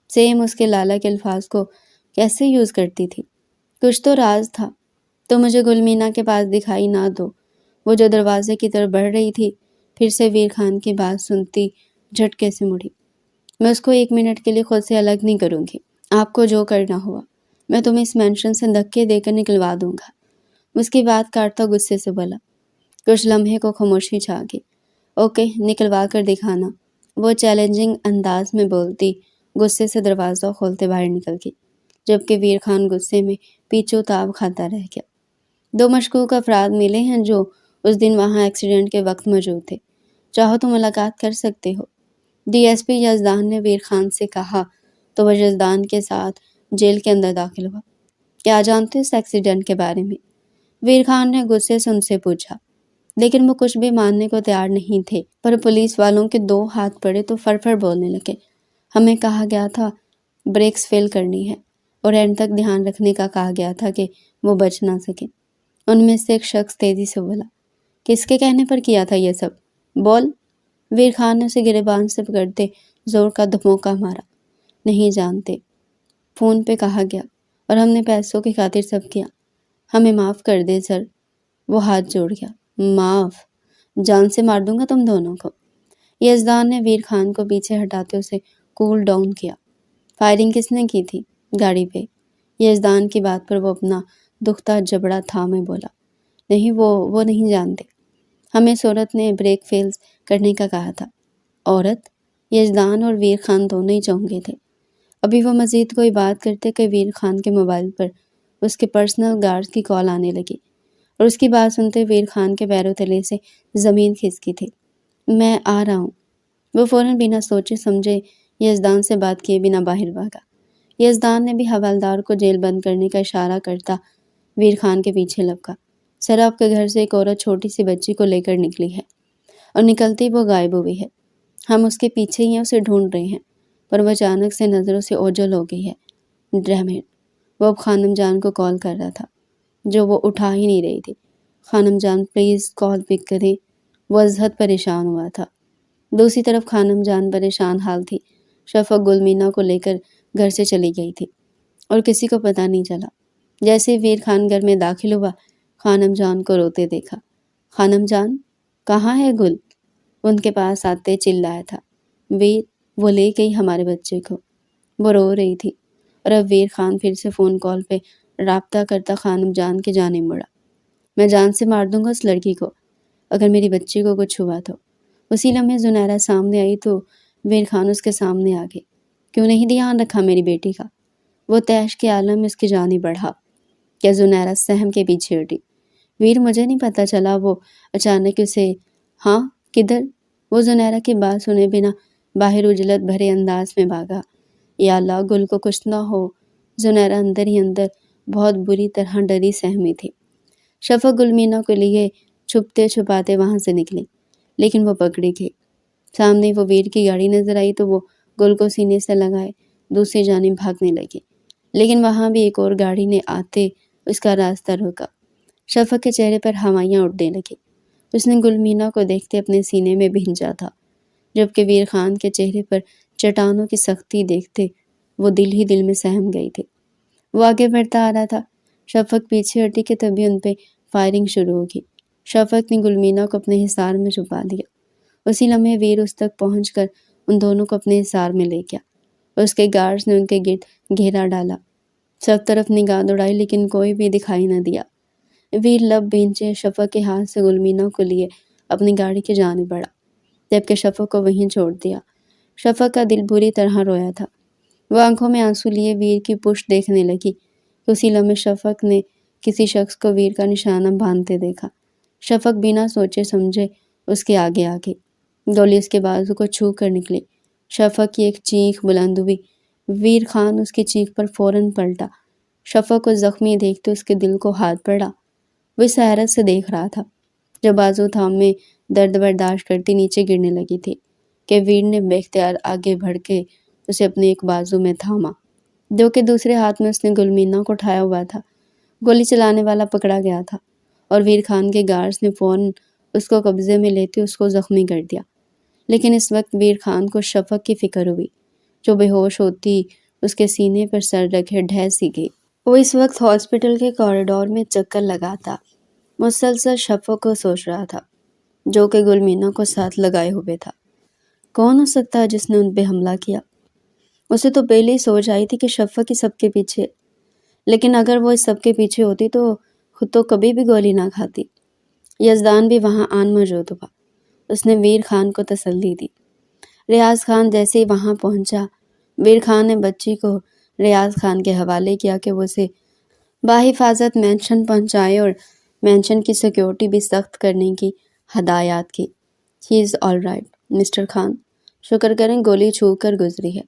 سیم اس کے لالا کے الفاظ کو کیسے یوز کرتی تھی؟ کچھ تو راز تھا۔ تو مجھے گلمینا کے پاس دکھائی نہ دو۔ وہ جو دروازے کی طرف بڑھ رہی تھی پھر سے ویر خان کی بات سنتی جھٹکے سے مڑی۔ میں اس کو 1 منٹ کے لیے خود سے الگ نہیں کروں گی۔ آپ کو جو کرنا ہوا، میں تمہیں اس مینشن سے دھکے دے کر نکلوا دوں گا۔ اس کی بات کاٹتا غصے سے بولا۔ کچھ لمحے کو خاموشی چھا گئی۔ اوکے، نکلوا کر دکھانا، وہ چیلنجنگ انداز میں بولتی غصے سے دروازہ کھولتے باہر نکل گئی، جبکہ ویر خان غصے میں پیچو تاب کھاتا رہ گیا۔ 2 مشکوک افراد ملے ہیں جو اس دن وہاں ایکسیڈنٹ کے وقت موجود تھے، چاہو تو ملاقات کر سکتے ہو۔ ڈی ایس پی یزدان نے ویر خان سے کہا تو وہ یزدان کے ساتھ جیل کے اندر داخل ہوا۔ کیا جانتے اس ایکسیڈنٹ کے بارے میں؟ ویر خان نے غصے سے ان سے پوچھا، لیکن وہ کچھ بھی ماننے کو تیار نہیں تھے۔ پر پولیس والوں کے 2 ہاتھ پڑے تو فر بولنے لگے۔ ہمیں کہا گیا تھا بریکس فیل کرنی ہے اور اینڈ تک دھیان رکھنے کا کہا گیا تھا کہ وہ بچ نہ سکے۔ ان میں سے ایک شخص تیزی سے بولا، کس کے کہنے پر کیا تھا یہ سب؟ بول۔ ویر خان نے اسے گریبان سے پکڑتے زور کا دھموکا مارا۔ نہیں جانتے، فون پہ کہا گیا اور ہم نے پیسوں کی خاطر سب کیا، ہمیں معاف کر دے سر۔ وہ ہاتھ جوڑ گیا۔ معاف؟ جان سے مار دوں گا تم دونوں کو۔ یزدان نے ویر خان کو پیچھے ہٹاتے اسے کول ڈاؤن کیا۔ فائرنگ کس نے کی تھی؟ گاڑی پہ۔ یزدان کی بات پر وہ اپنا دکھتا جبڑا تھامے بولا، نہیں وہ نہیں جانتے، ہمیں اس عورت نے بریک فیلز کرنے کا کہا تھا۔ عورت؟ یزدان اور ویر خان دونوں ہی چونکے تھے۔ ابھی وہ مزید کوئی بات کرتے کہ ویر خان کے موبائل پر اس کے پرسنل گارڈ کی کال آنے لگی اور اس کی بات سنتے ویر خان کے پیروں تلے سے زمین کھسکی تھی۔ میں آ رہا ہوں۔ وہ فوراً بنا سوچے سمجھے یزدان سے بات کیے بنا باہر بھاگا۔ یزدان نے بھی حوالدار کو جیل بند کرنے کا اشارہ کرتا ویر خان کے پیچھے لپکا۔ سر، آپ کے گھر سے ایک عورت چھوٹی سی بچی کو لے کر نکلی ہے اور نکلتی وہ غائب ہوئی ہے۔ ہم اس کے پیچھے ہی ہیں، اسے ڈھونڈ رہے ہیں، پر وہ اچانک سے نظروں سے اوجھل ہو گئی ہے۔ Damn it! وہ اب خانم جان کو کال کر رہا تھا جو وہ اٹھا ہی نہیں رہی تھی۔ خانم جان پلیز کال پک کریں۔ وہ ازحد پریشان ہوا تھا۔ دوسری طرف خانم جان پریشان حال تھی۔ شفق گل مینا کو لے کر گھر سے چلی گئی تھی اور کسی کو پتہ نہیں چلا۔ جیسے ویر خان گھر میں داخل ہوا، خانم جان کو روتے دیکھا۔ خانم جان، کہاں ہے گل؟ ان کے پاس آتے چلایا تھا، ویر، وہ لے گئی ہمارے بچے کو۔ وہ رو رہی تھی اور اب ویر خان پھر سے فون کال پہ رابطہ کرتا خانم جان کے جانب مڑا۔ میں جان سے مار دوں گا اس لڑکی کو اگر میری بچی کو کچھ ہوا تو۔ اسی لمحے زنیرہ سامنے آئی تو ویر خان اس کے سامنے آ گئے۔ کیوں نہیں دھیان رکھا میری بیٹی کا؟ وہ تیش کے عالم میں اس کی جانب بڑھا۔ کیا زنیرہ سہم کے پیچھے ہٹی۔ ویر، مجھے نہیں پتا چلا، وہ اچانک اسے، ہاں کدھر؟ وہ زنیرہ کی بات سنے بنا باہر اجلت بھرے انداز میں بھاگا۔ یا اللہ، گل کو کچھ نہ ہو۔ زنیرہ اندر ہی اندر بہت بری طرح ڈری سہمی تھی۔ شفق گل مینا کو لیے چھپتے چھپاتے وہاں سے نکلی، لیکن وہ پکڑی گئی۔ سامنے وہ ویر کی گاڑی نظر آئی تو وہ گل کو سینے سے لگائے دوسری جانب بھاگنے لگی، لیکن وہاں بھی ایک اور گاڑی نے آتے اس کا راستہ روکا۔ شفق کے چہرے پر ہوائیاں اڑنے لگی۔ اس نے گل مینا کو دیکھتے اپنے سینے میں بھینجا تھا، جبکہ ویر خان کے چہرے پر چٹانوں کی سختی دیکھتے وہ دل ہی دل میں سہم گئی تھی۔ وہ آگے بڑھتا آ رہا تھا۔ شفق پیچھے ہٹی کہ تبھی ان پہ فائرنگ شروع ہوگی۔ شفق نے گل مینا کو اپنے حصار میں چھپا دیا۔ اسی لمحے ویر اس تک پہنچ کر ان دونوں کو اپنے حصار میں لے گیا اور اس کے گارڈز نے ان کے گرد گھیرا ڈالا۔ سب طرف نگاہ دوڑائی لیکن کوئی بھی دکھائی نہ دیا۔ ویر لب بھینچے شفق کے ہاتھ سے گل مینا کو لیے اپنی گاڑی کی جانب بڑھا، جبکہ شفق کو وہیں چھوڑ دیا۔ شفق کا دل بری طرح رویا تھا۔ وہ آنکھوں میں آنسو لیے ویر کی پشت دیکھنے لگی کہ اسی لمحے شفق نے کسی شخص کو ویر کا نشانہ باندھتے دیکھا۔ شفق بنا سوچے سمجھے اس کے آگے آ گئی۔ گولی اس کے بازو کو چھو کر نکلی۔ شفق کی ایک چیخ بلند ہوئی۔ ویر خان اس کی چیخ پر فوراً پلٹا۔ شفق کو زخمی دیکھتے اس کے دل کو ہاتھ پڑا۔ وہ اس حیرت سے دیکھ رہا تھا جو بازو تھامے درد برداشت کرتی نیچے گرنے لگی تھی کہ ویر نے بے اختیار آگے بڑھ کے اسے اپنے ایک بازو میں تھاما، جو کہ دوسرے ہاتھ میں اس نے گل مینا کو اٹھایا ہوا تھا۔ گولی چلانے والا پکڑا گیا تھا اور ویر خان کے گارڈز نے فوراً اس کو قبضے میں لیتے اس کو زخمی کر دیا، لیکن اس وقت ویر خان کو شفق کی فکر ہوئی جو بے ہوش ہوتی اس کے سینے پر سر رکھے ڈھہ سی گئی۔ وہ اس وقت ہاسپٹل کے کوریڈور میں چکر لگاتا مسلسل شفق کو سوچ رہا تھا جو کہ گل مینا کو ساتھ لگائے ہوئے تھا۔ کون ہو سکتا ہے جس نے ان پہ حملہ کیا؟ اسے تو پہلے ہی سوچ آئی تھی کہ شفق ہی سب کے پیچھے، لیکن اگر وہ اس سب کے پیچھے ہوتی تو خود تو کبھی بھی گولی نہ کھاتی۔ یزدان بھی وہاں آن موجود ہوا۔ اس نے ویر خان کو تسلی دی۔ ریاض خان جیسے ہی وہاں پہنچا، ویر خان نے بچی کو ریاض خان کے حوالے کیا کہ وہ اسے بحفاظت مینشن پہنچائے اور مینشن کی سیکیورٹی بھی سخت کرنے کی ہدایات کی۔ ہی از آل رائٹ مسٹر خان، شکر کریں گولی چھو کر گزری ہے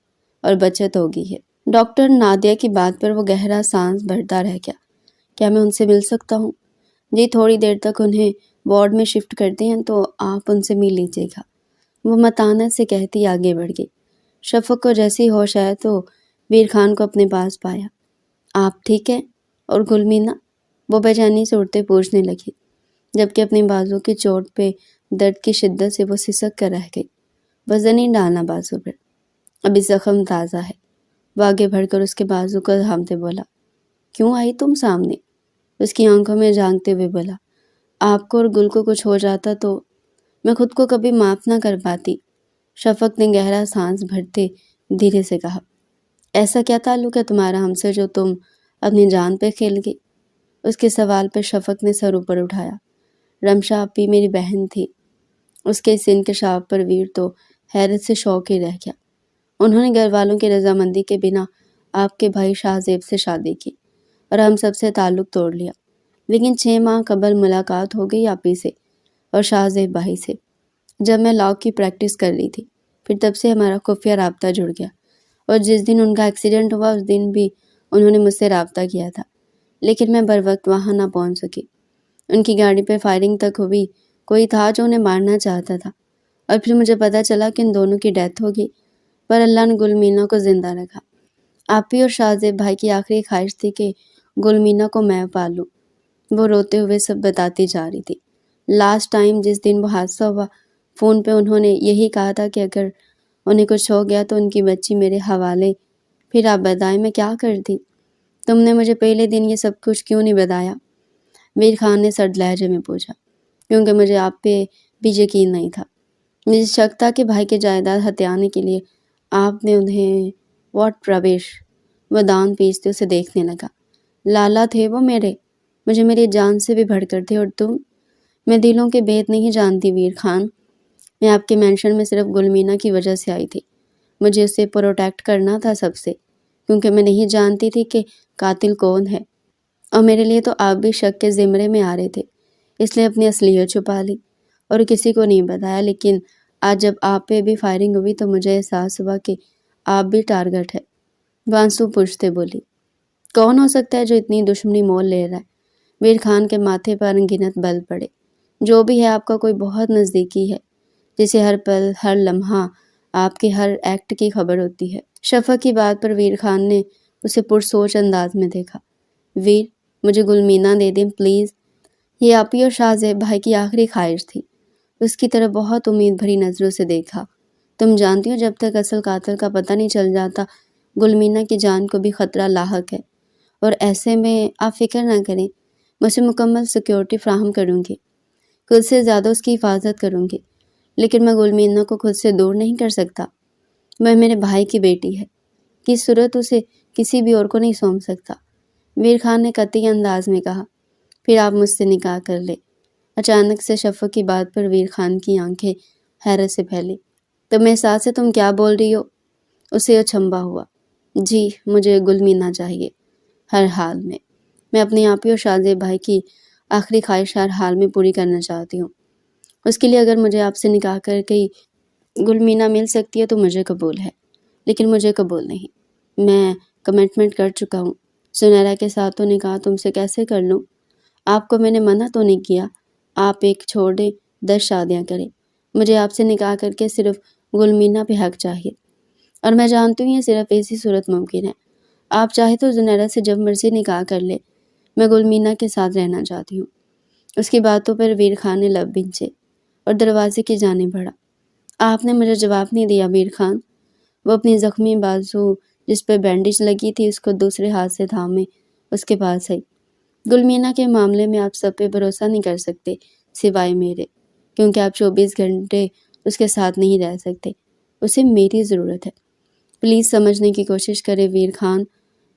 اور بچت ہو گئی ہے۔ ڈاکٹر نادیہ کی بات پر وہ گہرا سانس بھرتا رہ گیا۔ کیا میں ان سے مل سکتا ہوں؟ جی تھوڑی دیر تک انہیں وارڈ میں شفٹ کرتے ہیں تو آپ ان سے مل لیجیے گا، وہ متانت سے کہتی آگے بڑھ گئی۔ شفق کو جیسی ہوش آیا تو ویر خان کو اپنے پاس پایا۔ آپ ٹھیک ہے؟ اور گلمینا؟ وہ بے چینی سے اٹھتے پوچھنے لگی، جبکہ اپنے بازو کی چوٹ پہ درد کی شدت سے وہ سسک کر رہ گئی۔ وزن نہیں ڈالنا بازو پر، ابھی زخم تازہ ہے۔ وہ آگے بڑھ کر اس کے بازو کو تھامتے بولا، کیوں آئی تم سامنے؟ اس کی آنکھوں میں جھانکتے ہوئے بولا، آپ کو اور گل کو کچھ ہو جاتا تو میں خود کو کبھی معاف نہ کر پاتی۔ شفق نے گہرا سانس بھرتے دھیرے سے کہا، ایسا کیا تعلق ہے تمہارا ہم سے جو تم اپنی جان پہ کھیل گئی؟ اس کے سوال پہ شفق نے سر اوپر اٹھایا۔ رمشا آپی میری بہن تھی۔ اس کے اس انکشاف پر ویر تو حیرت سے شوق ہی رہ گیا۔ انہوں نے گھر والوں کی رضامندی کے بنا آپ کے بھائی شاہ زیب سے شادی کی اور ہم سب سے تعلق توڑ لیا، لیکن 6 ماہ قبل ملاقات ہو گئی آپی سے اور شاہ زیب بھائی سے، جب میں لاء کی پریکٹس کر رہی تھی۔ پھر تب سے ہمارا خفیہ رابطہ جڑ گیا، اور جس دن ان کا ایکسیڈنٹ ہوا اس دن بھی انہوں نے مجھ سے رابطہ کیا تھا، لیکن میں بر وقت وہاں نہ پہنچ سکی۔ ان کی گاڑی پہ فائرنگ تک ہوئی، کوئی تھا جو انہیں مارنا چاہتا تھا، اور پھر مجھے پتہ چلا کہ ان دونوں کی ڈیتھ ہو گئی، پر اللہ نے گلمینا کو زندہ رکھا۔ آپی اور شاہ زیب بھائی کی آخری خواہش تھی کہ گلمینا کو میں پالوں۔ وہ روتے ہوئے سب بتاتی جا رہی تھی۔ لاسٹ ٹائم جس دن وہ حادثہ ہوا، فون پہ انہوں نے یہی کہا تھا کہ اگر انہیں کچھ ہو گیا تو ان کی بچی میرے حوالے۔ پھر آپ بتائیں میں کیا کرتی؟ تم نے مجھے پہلے دن یہ سب کچھ کیوں نہیں بتایا؟ ویر خان نے سرد لہجے میں پوچھا۔ کیونکہ مجھے آپ پہ بھی یقین نہیں تھا۔ مجھے شک تھا کہ بھائی کے جائیداد ہتھیانے کے لیے آپ نے انہیں واٹ پرویش؟ وہ دان پیستے اسے دیکھنے لگا۔ لالا تھے وہ میرے، مجھے میری جان سے بھی بڑھ کر تھے، اور تم؟ میں دلوں کے بھید نہیں جانتی ویر خان۔ میں آپ کے مینشن میں صرف گلمینا کی وجہ سے آئی تھی۔ مجھے اسے پروٹیکٹ کرنا تھا سب سے، کیونکہ میں نہیں جانتی تھی کہ قاتل کون ہے، اور میرے لیے تو آپ بھی شک کے زمرے میں آ رہے تھے، اس لیے اپنی اصلیت چھپا لی اور کسی کو نہیں بتایا۔ لیکن آج جب آپ پہ بھی فائرنگ ہوئی تو مجھے احساس ہوا کہ آپ بھی ٹارگٹ ہے۔ وانسو پوچھتے بولی، کون ہو سکتا ہے جو اتنی دشمنی مول لے رہا ہے؟ ویر خان کے ماتھے پر انگنت بل پڑے۔ جو بھی ہے آپ کا کوئی بہت نزدیکی ہے، جسے ہر پل ہر لمحہ آپ کے ہر ایکٹ کی خبر ہوتی ہے۔ شفق کی بات پر ویر خان نے اسے پرسوچ انداز میں دیکھا۔ ویر، مجھے گلمینا دے دیں پلیز۔ یہ آپی اور شاہ زیب بھائی کی آخری خواہش تھی۔ اس کی طرف بہت امید بھری نظروں سے دیکھا۔ تم جانتی ہو جب تک اصل قاتل کا پتہ نہیں چل جاتا گلمینا کی جان کو بھی خطرہ لاحق ہے، اور ایسے میں آپ فکر نہ کریں، میں اسے مکمل سیکیورٹی فراہم کروں گی، خود سے زیادہ اس کی حفاظت کروں گی، لیکن میں گلمینا کو خود سے دور نہیں کر سکتا۔ وہ میرے بھائی کی بیٹی ہے، کی صورت اسے کسی بھی اور کو نہیں سونپ سکتا، ویر خان نے قطعی انداز میں کہا۔ پھر آپ مجھ سے نکاح کر لے۔ اچانک سے شفق کی بات پر ویر خان کی آنکھیں حیرت سے پھیلی۔ تمہیں احساس ہے تم کیا بول رہی ہو؟ اسے اچنبھا ہوا۔ جی، مجھے گلمینا چاہیے، ہر حال میں۔ میں اپنی آپی اور شاہ زیب بھائی کی آخری خواہش ہر حال میں پوری کرنا چاہتی ہوں۔ اس کے لیے اگر مجھے آپ سے نکاح کر کے گلمینا مل سکتی ہے تو مجھے قبول ہے، لیکن مجھے قبول نہیں۔ میں کمٹمنٹ کر چکا ہوں۔ سنیرا کے ساتھ تو نکاح تم سے کیسے کر لوں؟ آپ کو میں نے منع تو نہیں کیا، آپ ایک چھوڑیں 10 شادیاں کریں۔ مجھے آپ سے نکاح کر کے صرف گلمینا پہ حق چاہیے، اور میں جانتی ہوں یہ صرف ایسی صورت ممکن ہے۔ آپ چاہے تو زنیرا سے جب مرضی نکاح کر لے، میں گلمینا کے ساتھ رہنا چاہتی ہوں۔ اس کی باتوں پر ویر خان نے لب بھنچے اور دروازے کی جانب بڑھا۔ آپ نے مجھے جواب نہیں دیا ویر خان۔ وہ اپنی زخمی بازو جس پہ بینڈیج لگی تھی اس کو دوسرے ہاتھ سے تھامے اس کے پاس آئی۔ گلمینا کے معاملے میں آپ سب پہ بھروسہ نہیں کر سکتے سوائے میرے، کیونکہ آپ 24 گھنٹے اس کے ساتھ نہیں رہ سکتے، اسے میری ضرورت ہے۔ پلیز سمجھنے کی کوشش کرے ویر خان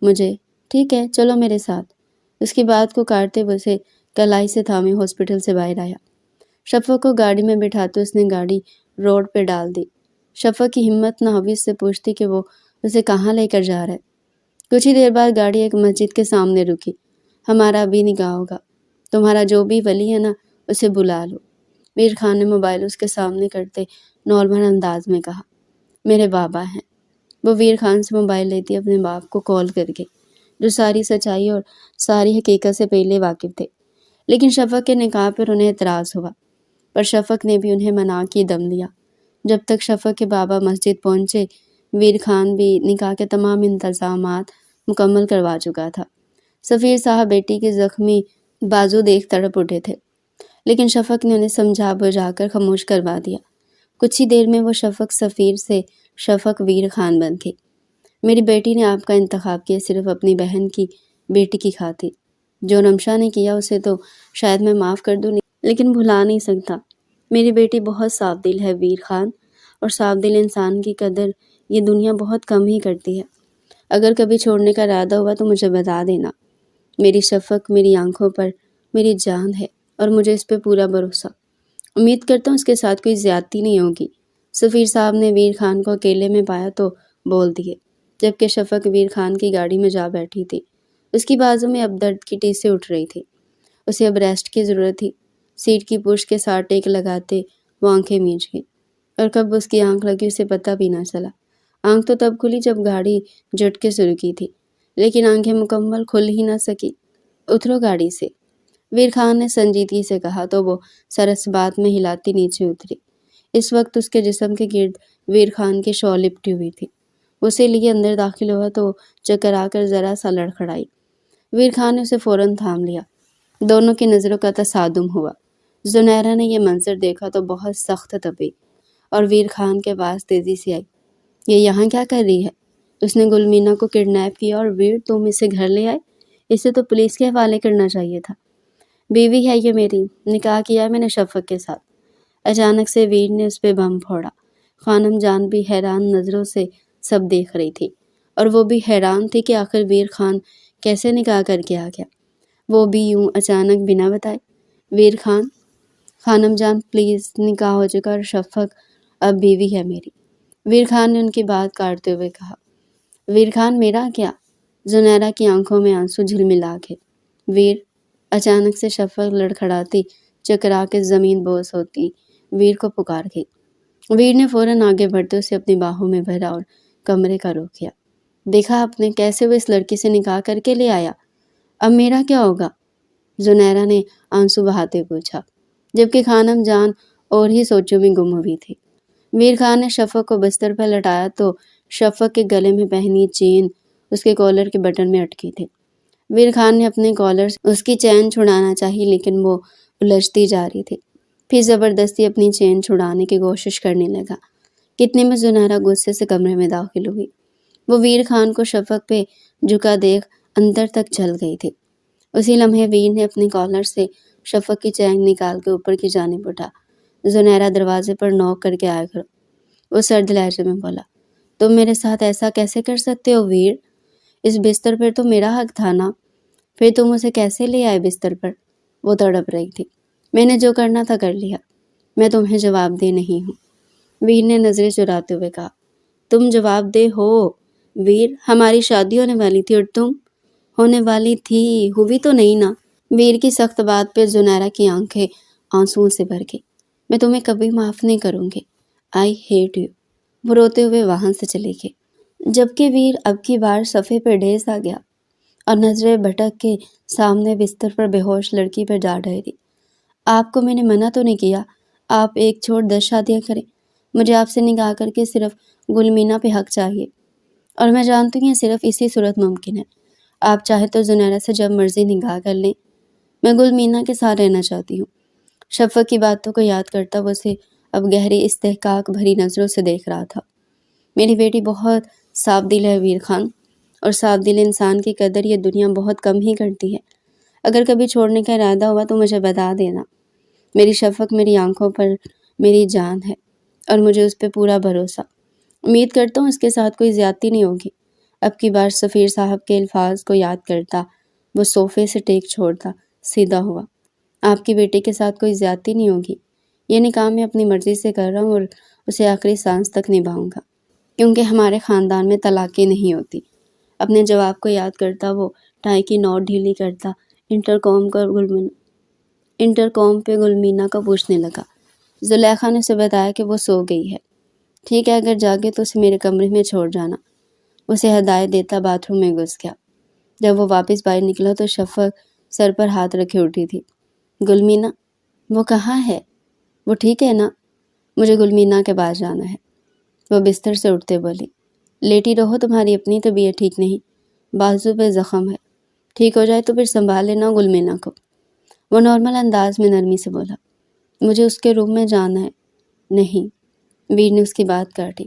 مجھے۔ ٹھیک ہے، چلو میرے ساتھ۔ اس کی بات کو کاٹتے ہوئے اسے کلائی سے تھامے ہاسپٹل سے باہر آیا۔ شفق کو گاڑی میں بٹھاتے اس نے گاڑی روڈ پہ ڈال دی۔ شفق کی ہمت نہ ہوئی اس سے پوچھتی کہ وہ اسے کہاں لے کر جا رہا ہے۔ کچھ ہی دیر بعد گاڑی ایک مسجد کے سامنے رکی۔ ہمارا ابھی نکاح ہوگا، تمہارا جو بھی ولی ہے نا اسے بلا لو۔ میر خان نے موبائل اس کے سامنے کرتے نارمل انداز میں کہا۔ میرے بابا ہیں۔ وہ ویر خان سے موبائل لیتی اپنے باپ کو کال کر کے، جو ساری سچائی اور ساری حقیقت سے پہلے واقف تھے۔ لیکن شفق کے نکاح پر انہیں اعتراض ہوا، پر شفق نے بھی انہیں منع کی دم لیا۔ جب تک شفق کے بابا مسجد پہنچے، ویر خان بھی نکاح کے تمام انتظامات مکمل کروا چکا تھا۔ سفیر صاحب بیٹی کے زخمی بازو دیکھ تڑپ اٹھے تھے، لیکن شفق نے انہیں سمجھا بجھا کر خاموش کروا دیا۔ کچھ ہی دیر میں وہ شفق سفیر سے شفق ویر خان بن گئی۔ میری بیٹی نے آپ کا انتخاب کیا صرف اپنی بہن کی بیٹی کی خاطر۔ جو نمشا نے کیا اسے تو شاید میں معاف کر دوں، لیکن بھلا نہیں سکتا۔ میری بیٹی بہت صاف دل ہے ویر خان، اور صاف دل انسان کی قدر یہ دنیا بہت کم ہی کرتی ہے۔ اگر کبھی چھوڑنے کا ارادہ ہوا تو مجھے بتا دینا۔ میری شفق میری آنکھوں پر میری جان ہے، اور مجھے اس پہ پورا بھروسہ۔ امید کرتا ہوں اس کے ساتھ کوئی زیادتی نہیں ہوگی۔ سفیر صاحب نے ویر خان کو اکیلے میں پایا تو بول دیے، جبکہ شفق ویر خان کی گاڑی میں جا بیٹھی تھی۔ اس کی بازو میں اب درد کی ٹیسیں اٹھ رہی تھی۔ اسے اب ریسٹ کی ضرورت تھی۔ سیٹ کی پشت کے ساتھ ٹیک لگاتے وہ آنکھیں میچ گئی، اور کب اس کی آنکھ لگی اسے پتہ بھی نہ چلا۔ آنکھ تو تب کھلی جب گاڑی جھٹکے سے رکی تھی، لیکن آنکھیں مکمل کھل ہی نہ سکی۔ اترو گاڑی سے، ویر خان نے سنجیدگی سے کہا تو وہ سر اس بات میں ہلاتی نیچے اتری۔ اس وقت اس کے جسم کے گرد ویر خان کی شال لپٹی ہوئی تھی۔ اسے لیے اندر داخل ہوا تو چکر آ کر ذرا سا لڑکھڑائی۔ ویر خان نے اسے فوراً تھام لیا۔ دونوں کی نظروں کا تصادم ہوا۔ زنیرہ نے یہ منظر دیکھا تو بہت سخت تپی، اور ویر خان کے پاس تیزی سے آئی۔ یہ یہاں کیا کر رہی ہے؟ اس نے گل مینا کو کڈنیپ کیا، اور ویر تم اسے گھر لے آئے؟ اسے تو پولیس کے حوالے کرنا چاہیے تھا۔ بیوی ہے یہ میری، نکاح کیا ہے میں نے شفق کے ساتھ۔ اچانک سے ویر نے اس پہ بم پھوڑا۔ خانم جان بھی حیران نظروں سے سب دیکھ رہی تھی، اور وہ بھی حیران تھی کہ آخر ویر خان کیسے نکاح کر کے آ گیا، وہ بھی یوں اچانک بنا بتائے۔ ویر خان، خانم جان پلیز، نکاح ہو چکا اور شفق اب بیوی ہے میری، ویر خان نے ان کی بات کاٹتے ہوئے کہا۔ ویر خان میرا کیا؟ زنیرہ کی آنکھوں میں آنسو جھلملا گئے۔ ویر، اچانک سے شفق لڑکھڑاتی چکرا کے زمین بوس ہوتی ویر کو پکار گئی۔ ویر نے فوراً آگے بڑھتے اسے اپنی باہوں میں بھرا اور کمرے کا رخ کیا۔ دیکھا آپ نے کیسے وہ اس لڑکی سے نکاح کر کے لے آیا؟ اب میرا کیا ہوگا؟ زنیرہ نے آنسو بہاتے پوچھا، جبکہ خانم جان اور ہی سوچوں میں گم ہوئی تھی۔ ویر خان نے شفق کو بستر پر لٹایا تو شفق کے گلے میں پہنی چین اس کے کالر کے بٹن میں اٹکی تھی۔ ویر خان نے اپنے کالر سے اس کی چین چھڑانا چاہی، لیکن وہ الجھتی جا رہی تھی۔ پھر زبردستی اپنی چین چھڑانے کی کوشش کرنے لگا۔ کتنے میں زنیرہ غصے سے کمرے میں داخل ہوئی۔ وہ ویر خان کو شفق پہ جھکا دیکھ اندر تک چل گئی تھی۔ اسی لمحے ویر نے اپنے کالر سے شفق کی چین نکال کے اوپر کی جانب اٹھا۔ زنیرہ دروازے پر نوک کر کے آیا کرو، وہ سرد لہجے میں بولا۔ تم میرے ساتھ ایسا کیسے کر سکتے ہو ویر؟ اس بستر پر تو میرا حق تھا نا، پھر تم اسے کیسے لے آئے بستر پر؟ وہ تڑپ رہی تھی۔ میں نے جو کرنا تھا کر لیا، میں تمہیں جواب دہ نہیں ہوں، ویر نے نظریں چراتے ہوئے کہا۔ تم جواب دہ ہو ویر، ہماری شادی ہونے والی تھی اور تم ہونے والی تھی، ہوئی تو نہیں نا؟ ویر کی سخت بات پہ زنیرہ کی آنکھیں آنسوؤں سے بھر گئی۔ میں تمہیں کبھی معاف نہیں کروں گی، آئی ہیٹ یو، وہ روتے ہوئے وہاں سے چلے گئے۔ جبکہ ویر اب کی بار صفحے پہ ڈھیس آ گیا اور نظریں بھٹک کے سامنے بستر پر بے ہوش لڑکی پر جا ٹھہری۔ آپ کو میں نے منع تو نہیں کیا، آپ ایک چھوڑ 10 شادیاں کریں، مجھے آپ سے نکاح کر کے صرف گل مینا پہ حق چاہیے، اور میں جانتی ہوں یہ صرف اسی صورت ممکن ہے۔ آپ چاہے تو زنیرہ سے جب مرضی نکاح کر لیں، میں گل مینا کے ساتھ رہنا چاہتی ہوں۔ شفق کی باتوں کو یاد کرتا وہ اسے اب گہری استحقاق بھری نظروں سے دیکھ رہا تھا۔ میری بیٹی بہت صاف دل ہے ویر خان، اور صاف دل انسان کی قدر یہ دنیا بہت کم ہی کرتی ہے۔ اگر کبھی چھوڑنے کا ارادہ ہوا تو مجھے بتا دینا۔ میری شفق میری آنکھوں پر میری جان ہے، اور مجھے اس پہ پورا بھروسہ۔ امید کرتا ہوں اس کے ساتھ کوئی زیادتی نہیں ہوگی۔ اب کی بار سفیر صاحب کے الفاظ کو یاد کرتا وہ صوفے سے ٹیک چھوڑتا سیدھا ہوا۔ آپ کی بیٹی کے ساتھ کوئی زیادتی نہیں ہوگی، یہ نکاح میں اپنی مرضی سے کر رہا ہوں اور اسے آخری سانس تک نبھاؤں گا، کیونکہ ہمارے خاندان میں طلاقیں نہیں ہوتی۔ اپنے جواب کو یاد کرتا وہ ٹائی کی نوٹ ڈھیلی کرتا انٹر کام کا گلمن انٹرکام پہ گلمینا کا پوچھنے لگا۔ زلیخا نے اسے بتایا کہ وہ سو گئی ہے۔ ٹھیک ہے، اگر جاگے تو اسے میرے کمرے میں چھوڑ جانا، اسے ہدایت دیتا باتھ روم میں گھس گیا۔ جب وہ واپس باہر نکلا تو شفق سر پر ہاتھ رکھے اٹھی تھی۔ گلمینا، وہ کہاں ہے؟ وہ ٹھیک ہے نا؟ مجھے گلمینا کے پاس جانا ہے، وہ بستر سے اٹھتے بولی۔ لیٹی رہو، تمہاری اپنی طبیعت ٹھیک نہیں، بازو پہ زخم ہے، ٹھیک ہو جائے تو پھر سنبھال لینا گلمینا کو۔ وہ نارمل انداز میں نرمی سے بولا۔ مجھے اس کے روم میں جانا ہے۔ نہیں، ویر نے اس کی بات کاٹی،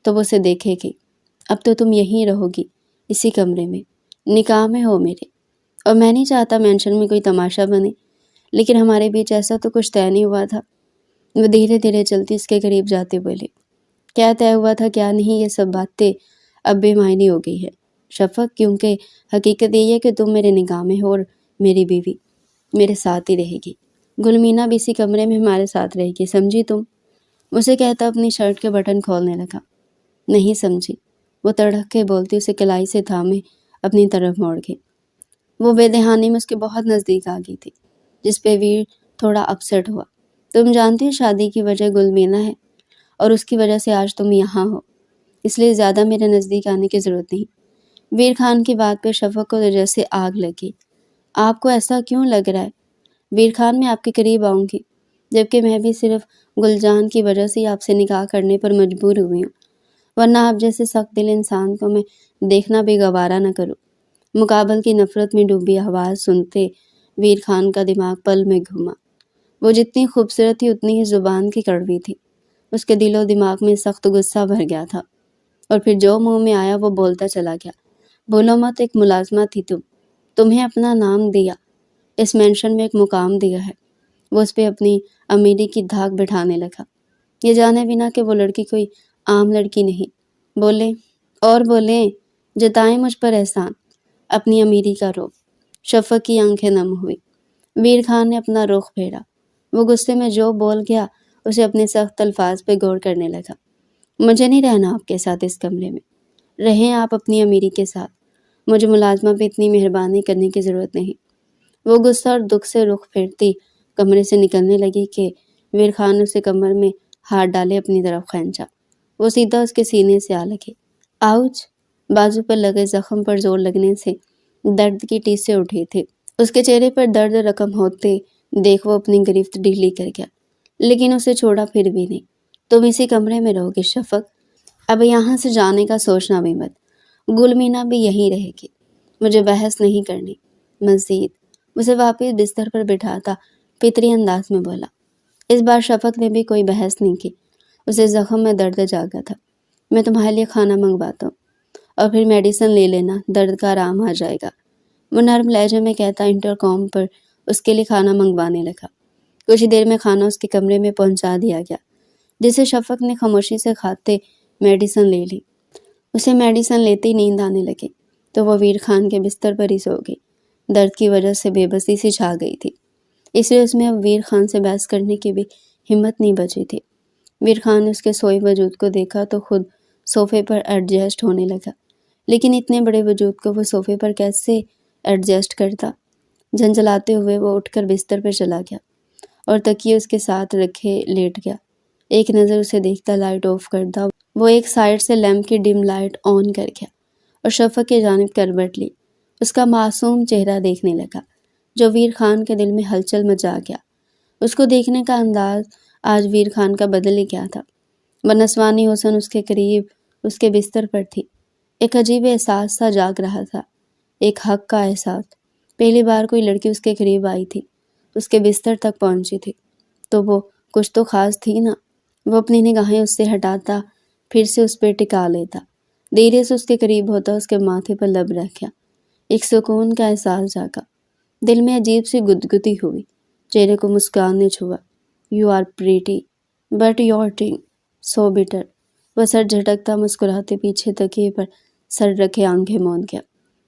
تو وہ اسے دیکھے گی۔ اب تو تم یہیں رہو گی، اسی کمرے میں، نکاح میں ہو میرے، اور میں نہیں چاہتا مینشن میں کوئی تماشا بنے، لیکن ہمارے بیچ ایسا تو کچھ طے نہیں ہوا تھا۔ وہ دھیرے دھیرے چلتی اس کے قریب جاتے بولے۔ کیا طے ہوا تھا کیا نہیں، یہ سب باتیں اب بے معنی ہو گئی ہے شفق، کیونکہ حقیقت یہ ہے کہ تم میرے نکاح میں ہو اور میری بیوی میرے ساتھ ہی رہے گی۔ گلمینا بھی اسی کمرے میں ہمارے ساتھ رہے گی، سمجھی تم؟ اسے کہتا اپنی شرٹ کے بٹن کھولنے لگا۔ نہیں سمجھی، وہ تڑک کے بولتی، اسے کلائی سے تھامے اپنی طرف موڑ گئی۔ وہ بے دہانی میں اس کے بہت نزدیک آ گئی تھی، جس پہ ویر تھوڑا اپسٹ ہوا۔ تم جانتی ہو شادی کی وجہ گلمینا ہے، اور اس کی وجہ سے آج تم یہاں ہو، اس لیے زیادہ میرے نزدیک آنے کی ضرورت نہیں۔ ویر خان کی بات پہ شفق کو جیسے آگ لگی۔ آپ کو ایسا کیوں لگ رہا ہے؟ ویر خان، میں آپ کے قریب آؤں گی، جبکہ میں بھی صرف گلجان کی وجہ سے آپ سے نکاح کرنے پر مجبور ہوئی ہوں، ورنہ آپ جیسے سخت دل انسان کو میں دیکھنا بھی گوارا نہ کروں۔ مقابل کی نفرت میں ڈوبی آواز سنتے ویر خان کا دماغ پل میں گھوما۔ وہ جتنی خوبصورت تھی اتنی ہی زبان کی کڑوی تھی۔ اس کے دل و دماغ میں سخت غصہ بھر گیا تھا، اور پھر جو منہ میں آیا وہ بولتا چلا گیا۔ بولو مت، ایک ملازمہ تھی تمہیں اپنا نام دیا، اس مینشن میں ایک مقام دیا ہے۔ وہ اس پہ اپنی امیری کی دھاک بٹھانے لگا، یہ جانے بنا کہ وہ لڑکی کوئی عام لڑکی نہیں۔ بولیں اور بولیں، جتائیں مجھ پر احسان، اپنی امیری کا روب۔ شفق کی آنکھیں نم ہوئی۔ ویر خان نے اپنا رخ پھیرا۔ وہ غصے میں جو بول گیا اسے اپنے سخت الفاظ پہ غور کرنے لگا۔ مجھے نہیں رہنا آپ کے ساتھ اس کمرے میں، رہیں آپ اپنی امیری کے ساتھ، مجھے ملازمہ پہ اتنی مہربانی کرنے کی ضرورت نہیں۔ وہ غصہ اور دکھ سے رخ پھیرتی کمرے سے نکلنے لگی کہ ویر خان نے اسے کمر میں ہاتھ ڈالے اپنی طرف کھینچا۔ وہ سیدھا اس کے سینے سے آ لگے۔ آؤچ! بازو پر لگے زخم پر زور لگنے سے درد کی ٹیس سے اٹھی تھی۔ اس کے چہرے پر درد رقم ہوتے دیکھ وہ اپنی گرفت ڈھیلی کر گیا، لیکن اسے چھوڑا پھر بھی نہیں۔ تم اسی کمرے میں رہو گی شفق، اب یہاں سے جانے کا سوچنا بھی مت۔ گلمینا بھی یہیں رہے گی، مجھے بحث نہیں کرنی۔ مزید اسے واپس بستر پر بٹھاتا فطری انداز میں بولا۔ اس بار شفق نے بھی کوئی بحث نہیں کی، اسے زخم میں درد جاگا تھا۔ میں تمہارے لیے کھانا منگواتا ہوں، اور پھر میڈیسن لے لینا، درد کا آرام آ جائے گا، وہ نرم لہجے میں کہتا انٹرکام پر اس کے لیے کھانا منگوانے لگا۔ کچھ دیر میں کھانا اس کے کمرے میں پہنچا دیا گیا، جسے شفق نے خاموشی سے کھاتے میڈیسن لے لی۔ اسے میڈیسن لیتے ہی نیند آنے لگی، تو وہ ویر خان کے بستر پر ہی سو گئی۔ درد کی وجہ سے بے بسی سی چھا گئی تھی، اس لیے اس میں اب ویر خان سے بحث کرنے کی بھی ہمت نہیں بچی تھی۔ ویر خان نے اس کے سوئے وجود کو دیکھا تو خود صوفے پر ایڈجسٹ ہونے لگا، لیکن اتنے بڑے وجود کو وہ صوفے پر کیسے ایڈجسٹ کرتا؟ جھنجھلاتے ہوئے وہ اٹھ کر بستر پر چلا گیا اور تکیے اس کے ساتھ رکھے لیٹ گیا۔ ایک نظر اسے دیکھتا لائٹ آف کرتا وہ ایک سائڈ سے لیمپ کی ڈم لائٹ آن کر گیا اور شفق کی جانب کروٹ لی۔ اس کا معصوم چہرہ دیکھنے لگا، جو ویر خان کے دل میں ہلچل مچا گیا۔ اس کو دیکھنے کا انداز آج ویر خان کا بدل ہی گیا تھا۔ بنسوانی حسن اس کے قریب اس کے بستر پر تھی۔ ایک عجیب احساس سا جاگ رہا تھا، ایک حق کا احساس۔ پہلی بار کوئی لڑکی اس کے قریب آئی تھی، اس کے بستر تک پہنچی تھی، تو وہ کچھ تو خاص تھی نا۔ وہ اپنی نگاہیں اس سے ہٹاتا، پھر سے اس پہ ٹکا لیتا، دھیرے سے اس کے قریب ہوتا، اس کے ماتھے پر لب رکھا۔ ایک سکون کا احساس جاگا، دل میں عجیب سی گدگدی ہوئی، چہرے کو مسکان نے چھوا۔ You are pretty but your tongue so bitter. وہ سر جھٹکتا مسکراتے پیچھے تکیے پر سر رکھے آنکھیں موند گیا۔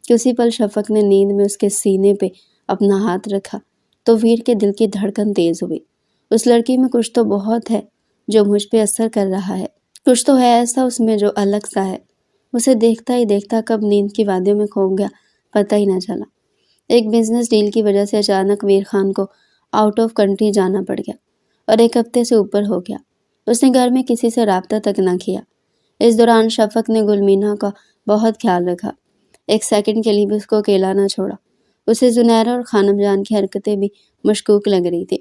کسی پل شفق نے نیند میں اس کے سینے پہ اپنا ہاتھ رکھا تو ویر کے دل کی دھڑکن تیز ہوئی۔ اس لڑکی میں کچھ تو بہت ہے جو مجھ پہ اثر کر رہا ہے، کچھ تو ہے ایسا اس میں جو الگ سا ہے۔ اسے دیکھتا ہی دیکھتا کب نیند کی وادیوں میں کھو گیا پتہ ہی نہ چلا۔ ایک بزنس ڈیل کی وجہ سے اچانک ویر خان کو آؤٹ آف کنٹری جانا پڑ گیا اور 1 ہفتے سے اوپر ہو گیا اس نے گھر میں کسی سے رابطہ تک نہ کیا۔ اس دوران شفق نے گلمینا کا بہت خیال رکھا، 1 سیکنڈ کے لیے بھی اس کو اکیلا نہ چھوڑا۔ اسے زنیرہ اور خانم جان کی حرکتیں بھی مشکوک لگ رہی تھی۔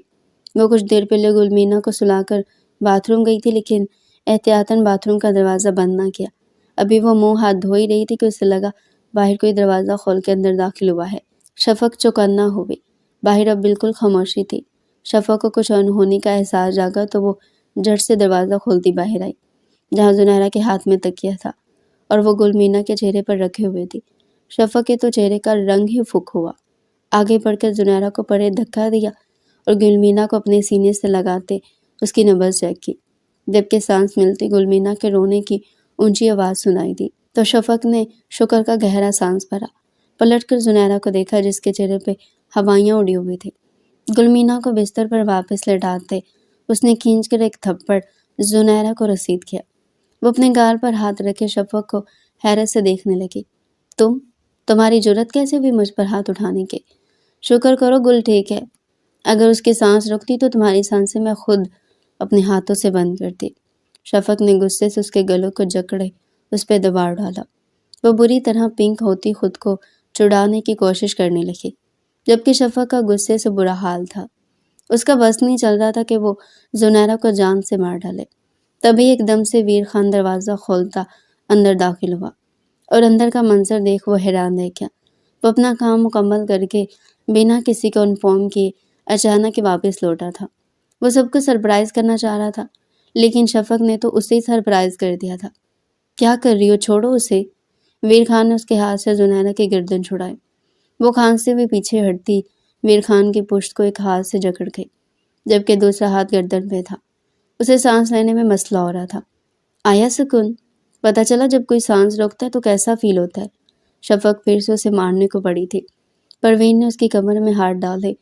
وہ کچھ دیر پہلے گلمینا کو سلا کر باتھ روم گئی تھی، لیکن احتیاطاً باتھ روم کا دروازہ بند نہ کیا۔ ابھی وہ منہ ہاتھ دھو ہی رہی تھی کہ اسے لگا باہر کوئی دروازہ کھول کے اندر داخل ہوا ہے۔ شفق چوکنا ہو گئی۔ باہر اب بالکل خاموشی تھی۔ شفق کو کچھ انہونی کا احساس جاگا تو وہ جھٹ سے دروازہ کھولتی باہر آئی، جہاں زنیرہ کے ہاتھ میں تکیہ تھا اور وہ گلمینا کے چہرے پر رکھے ہوئے تھی۔ شفق کے تو چہرے کا رنگ ہی فک ہوا۔ آگے بڑھ کر زنیرہ کو پڑے دھکا دیا اور گلمینا کو اپنے سینے سے لگاتے اس کی نبض چیک کی۔ جبکہ سانس ملتی گلمینا کے رونے کی اونچی آواز سنائی دی تو شفق نے شکر کا گہرا سانس بھرا۔ پلٹ کر زنیرہ کو دیکھا جس کے چہرے پہ ہوائیاں اڑی ہوئی تھی۔ گلمینا کو بستر پر واپس لٹاتے اس نے کھینچ کر ایک تھپڑ زنیرہ کو رسید کیا۔ وہ اپنے گال پر ہاتھ رکھے شفق کو حیرت سے دیکھنے لگی۔ تمہاری جرأت کیسے بھی مجھ پر ہاتھ اٹھانے کے؟ شکر کرو گل ٹھیک ہے، اگر اس کی سانس رکتی تو تمہاری سانسیں میں خود اپنے ہاتھوں سے بند کرتی۔ شفق نے غصے سے اس کے گلوں کو جکڑے اس پہ دباؤ ڈالا۔ وہ بری طرح پنک ہوتی خود کو چھڑانے کی کوشش کرنے لگی، جبکہ شفق کا غصے سے برا حال تھا۔ اس کا بس نہیں چل رہا تھا کہ وہ زنیرہ کو جان سے مار ڈالے۔ تبھی ایک دم سے ویر خان دروازہ کھولتا اندر داخل ہوا اور اندر کا منظر دیکھ وہ حیران رہ گیا۔ وہ اپنا کام مکمل کر کے بنا کسی کو انفارم کیے اچانک واپس لوٹا تھا۔ وہ سب کو سرپرائز کرنا چاہ رہا تھا، لیکن شفق نے تو اسے سرپرائز کر دیا تھا۔ کیا کر رہی ہو؟ چھوڑو اسے۔ ویر خان نے اس کے ہاتھ سے زنیرہ کی گردن چھڑائی۔ وہ کھانستے ہوئے پیچھے ہٹتی ویر خان کی پشت کو ایک ہاتھ سے جکڑ گئی، جبکہ دوسرا ہاتھ گردن پہ تھا۔ اسے سانس لینے میں مسئلہ ہو رہا تھا۔ آیا سکون؟ پتہ چلا جب کوئی سانس روکتا ہے تو کیسا فیل ہوتا ہے۔ شفق پھر سے اسے مارنے کو پڑی تھی۔ پروین نے اس کی کمر میں ہاتھ ڈالے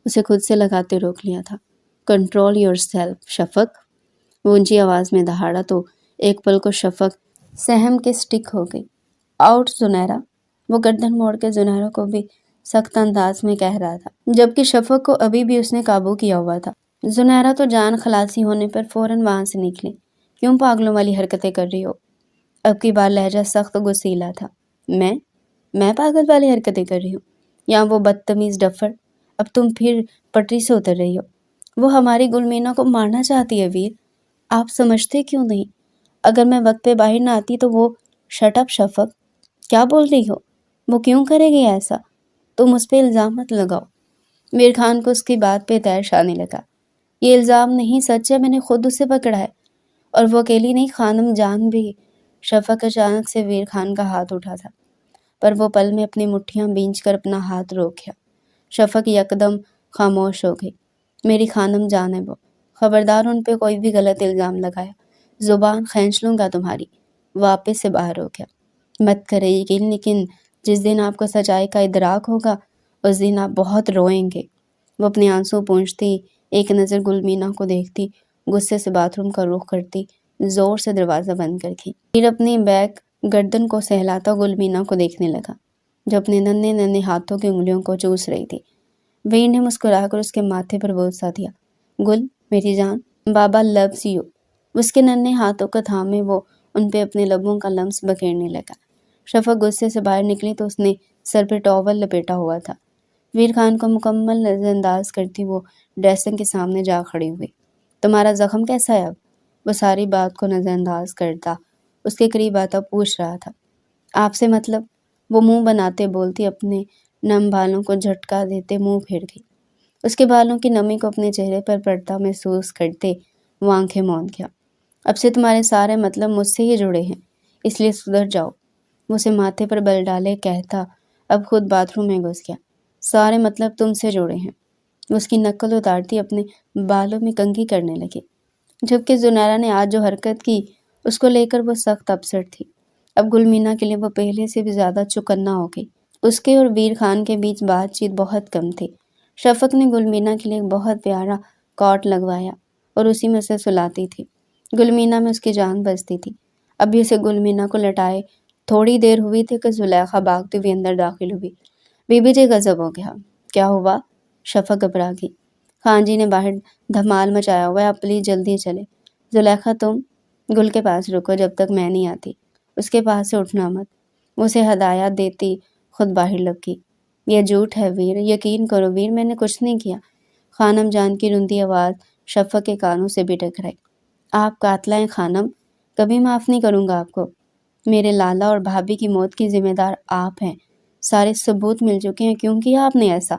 اسے خود سے لگاتے روک لیا تھا۔ کنٹرول یور سیلف شفق، وہ اونچی آواز میں دہاڑا تو ایک پل کو شفق سہم کے سٹک ہو گئی۔ آؤٹ زنیرہ، وہ گردن موڑ کے زنیرہ کو بھی سخت انداز میں کہہ رہا تھا، جبکہ شفق کو ابھی بھی اس نے قابو کیا ہوا تھا۔ زنیرہ تو جان خلاصی ہونے پر فوراً وہاں سے نکلی۔ کیوں پاگلوں والی حرکتیں کر رہی ہو؟ اب کی بار لہجہ سخت غصیلا تھا۔ میں پاگل والی حرکتیں کر رہی ہوں یا وہ بدتمیز ڈفر؟ اب تم پھر پٹری سے اتر رہی ہو۔ وہ ہماری گلمینا کو مارنا چاہتی ہے ویر، آپ سمجھتے کیوں نہیں؟ اگر میں وقت پہ باہر نہ آتی تو وہ… شٹ اپ شفق، کیا بول رہی ہو؟ وہ کیوں کرے گی ایسا؟ تم اس پہ الزام مت لگاؤ۔ ویر خان کو اس کی بات پہ تیش آنے لگا۔ یہ الزام نہیں، سچ ہے، میں نے خود اسے پکڑا ہے، اور وہ اکیلی نہیں، خانم جان بھی۔ شفق اچانک سے ویر خان کا ہاتھ اٹھا تھا، پر وہ پل میں اپنی مٹھیاں بھینچ کر اپنا ہاتھ روک گیا۔ شفق یکدم خاموش ہو گئی۔ میری خانم جان ہے وہ، خبردار ان پہ کوئی بھی غلط الزام لگایا، زبان کھینچ لوں گا تمہاری۔ واپس سے باہر ہو گیا۔ مت کرے یقین، لیکن جس دن آپ کو سچائی کا ادراک ہوگا اس دن آپ بہت روئیں گے۔ وہ اپنے آنسو پونچھتی ایک نظر گلمینا کو دیکھتی، غصے سے باتھ روم کا رخ کرتی، زور سے دروازہ بند کر کے پھر اپنی بیک گردن کو سہلاتا گلمینا کو دیکھنے لگا جو اپنے ننھے ننھے ہاتھوں کی انگلیوں کو چوس رہی تھی۔ ویر نے مسکرا کر اس کے ماتھے پر بوسہ دیا۔ گل میری جان، بابا لوز یو۔ اس کے ننھے ہاتھوں کو تھامے وہ ان پہ اپنے لبوں کا لمس بکھیرنے لگا۔ شفق غصے سے باہر نکلی تو اس نے سر پہ ٹاول لپیٹا ہوا تھا۔ ویر خان کو مکمل نظر انداز کرتی وہ ڈریسنگ کے سامنے جا کھڑی ہوئی۔ تمہارا زخم کیسا ہے اب؟ وہ ساری بات کو نظر انداز کرتا اس کے قریب آتا پوچھ رہا تھا۔ آپ سے مطلب؟ وہ منہ بناتے بولتی اپنے نم بالوں کو جھٹکا دیتے منہ پھیر گئی۔ اس کے بالوں کی نمی کو اپنے چہرے پر پڑتا محسوس کرتے وہ آنکھیں موند گیا۔ اب سے تمہارے سارے مطلب مجھ سے ہی جڑے ہیں، اس لیے سدھر جاؤ۔ وہ اسے ماتھے پر بل ڈالے کہتا اب خود باتھ روم میں گھس گیا۔ سارے مطلب تم سے جڑے ہیں۔ وہ اس کی نقل اتارتی اپنے بالوں میں کنگھی کرنے لگی، جبکہ زنیرہ نے آج جو حرکت کی اس کو لے کر وہ سخت اپسٹ تھی۔ اب گلمینا کے لیے وہ پہلے سے بھی زیادہ چوکنا ہو گئی۔ اس کے اور ویر خان کے بیچ بات چیت بہت کم تھی۔ شفق نے گلمینا کے لیے ایک بہت پیارا کاٹ لگوایا اور اسی میں اسے سلاتی تھی۔ گلمینا میں اس کی جان بستی تھی۔ ابھی اسے گلمینا کو لٹائے تھوڑی دیر ہوئی تھی کہ زلیخا بھاگتی ہوئی اندر داخل ہوئی۔ بی بی جی غضب ہو گیا۔ کیا ہوا؟ شفق گھبرا گئی۔ خان جی نے باہر دھمال مچایا ہوا ہے، آپ پلیز جلدی چلے۔ زلیخا تم گل کے پاس رکو جب تک میں نہیں آتی، اس کے پاس سے اٹھنا مت۔ وہ اسے ہدایات دیتی خود باہر لپکی۔ یہ جھوٹ ہے ویر، یقین کرو ویر، میں نے کچھ نہیں کیا۔ خانم جان کی رندی آواز شفق کے کانوں سے بھی ٹکرائی۔ آپ قاتلہ ہیں خانم، کبھی معاف نہیں کروں گا آپ کو۔ میرے لالا اور بھابھی کی موت کی ذمہ دار آپ ہیں، سارے ثبوت مل چکے ہیں، کیوں کیا آپ نے ایسا؟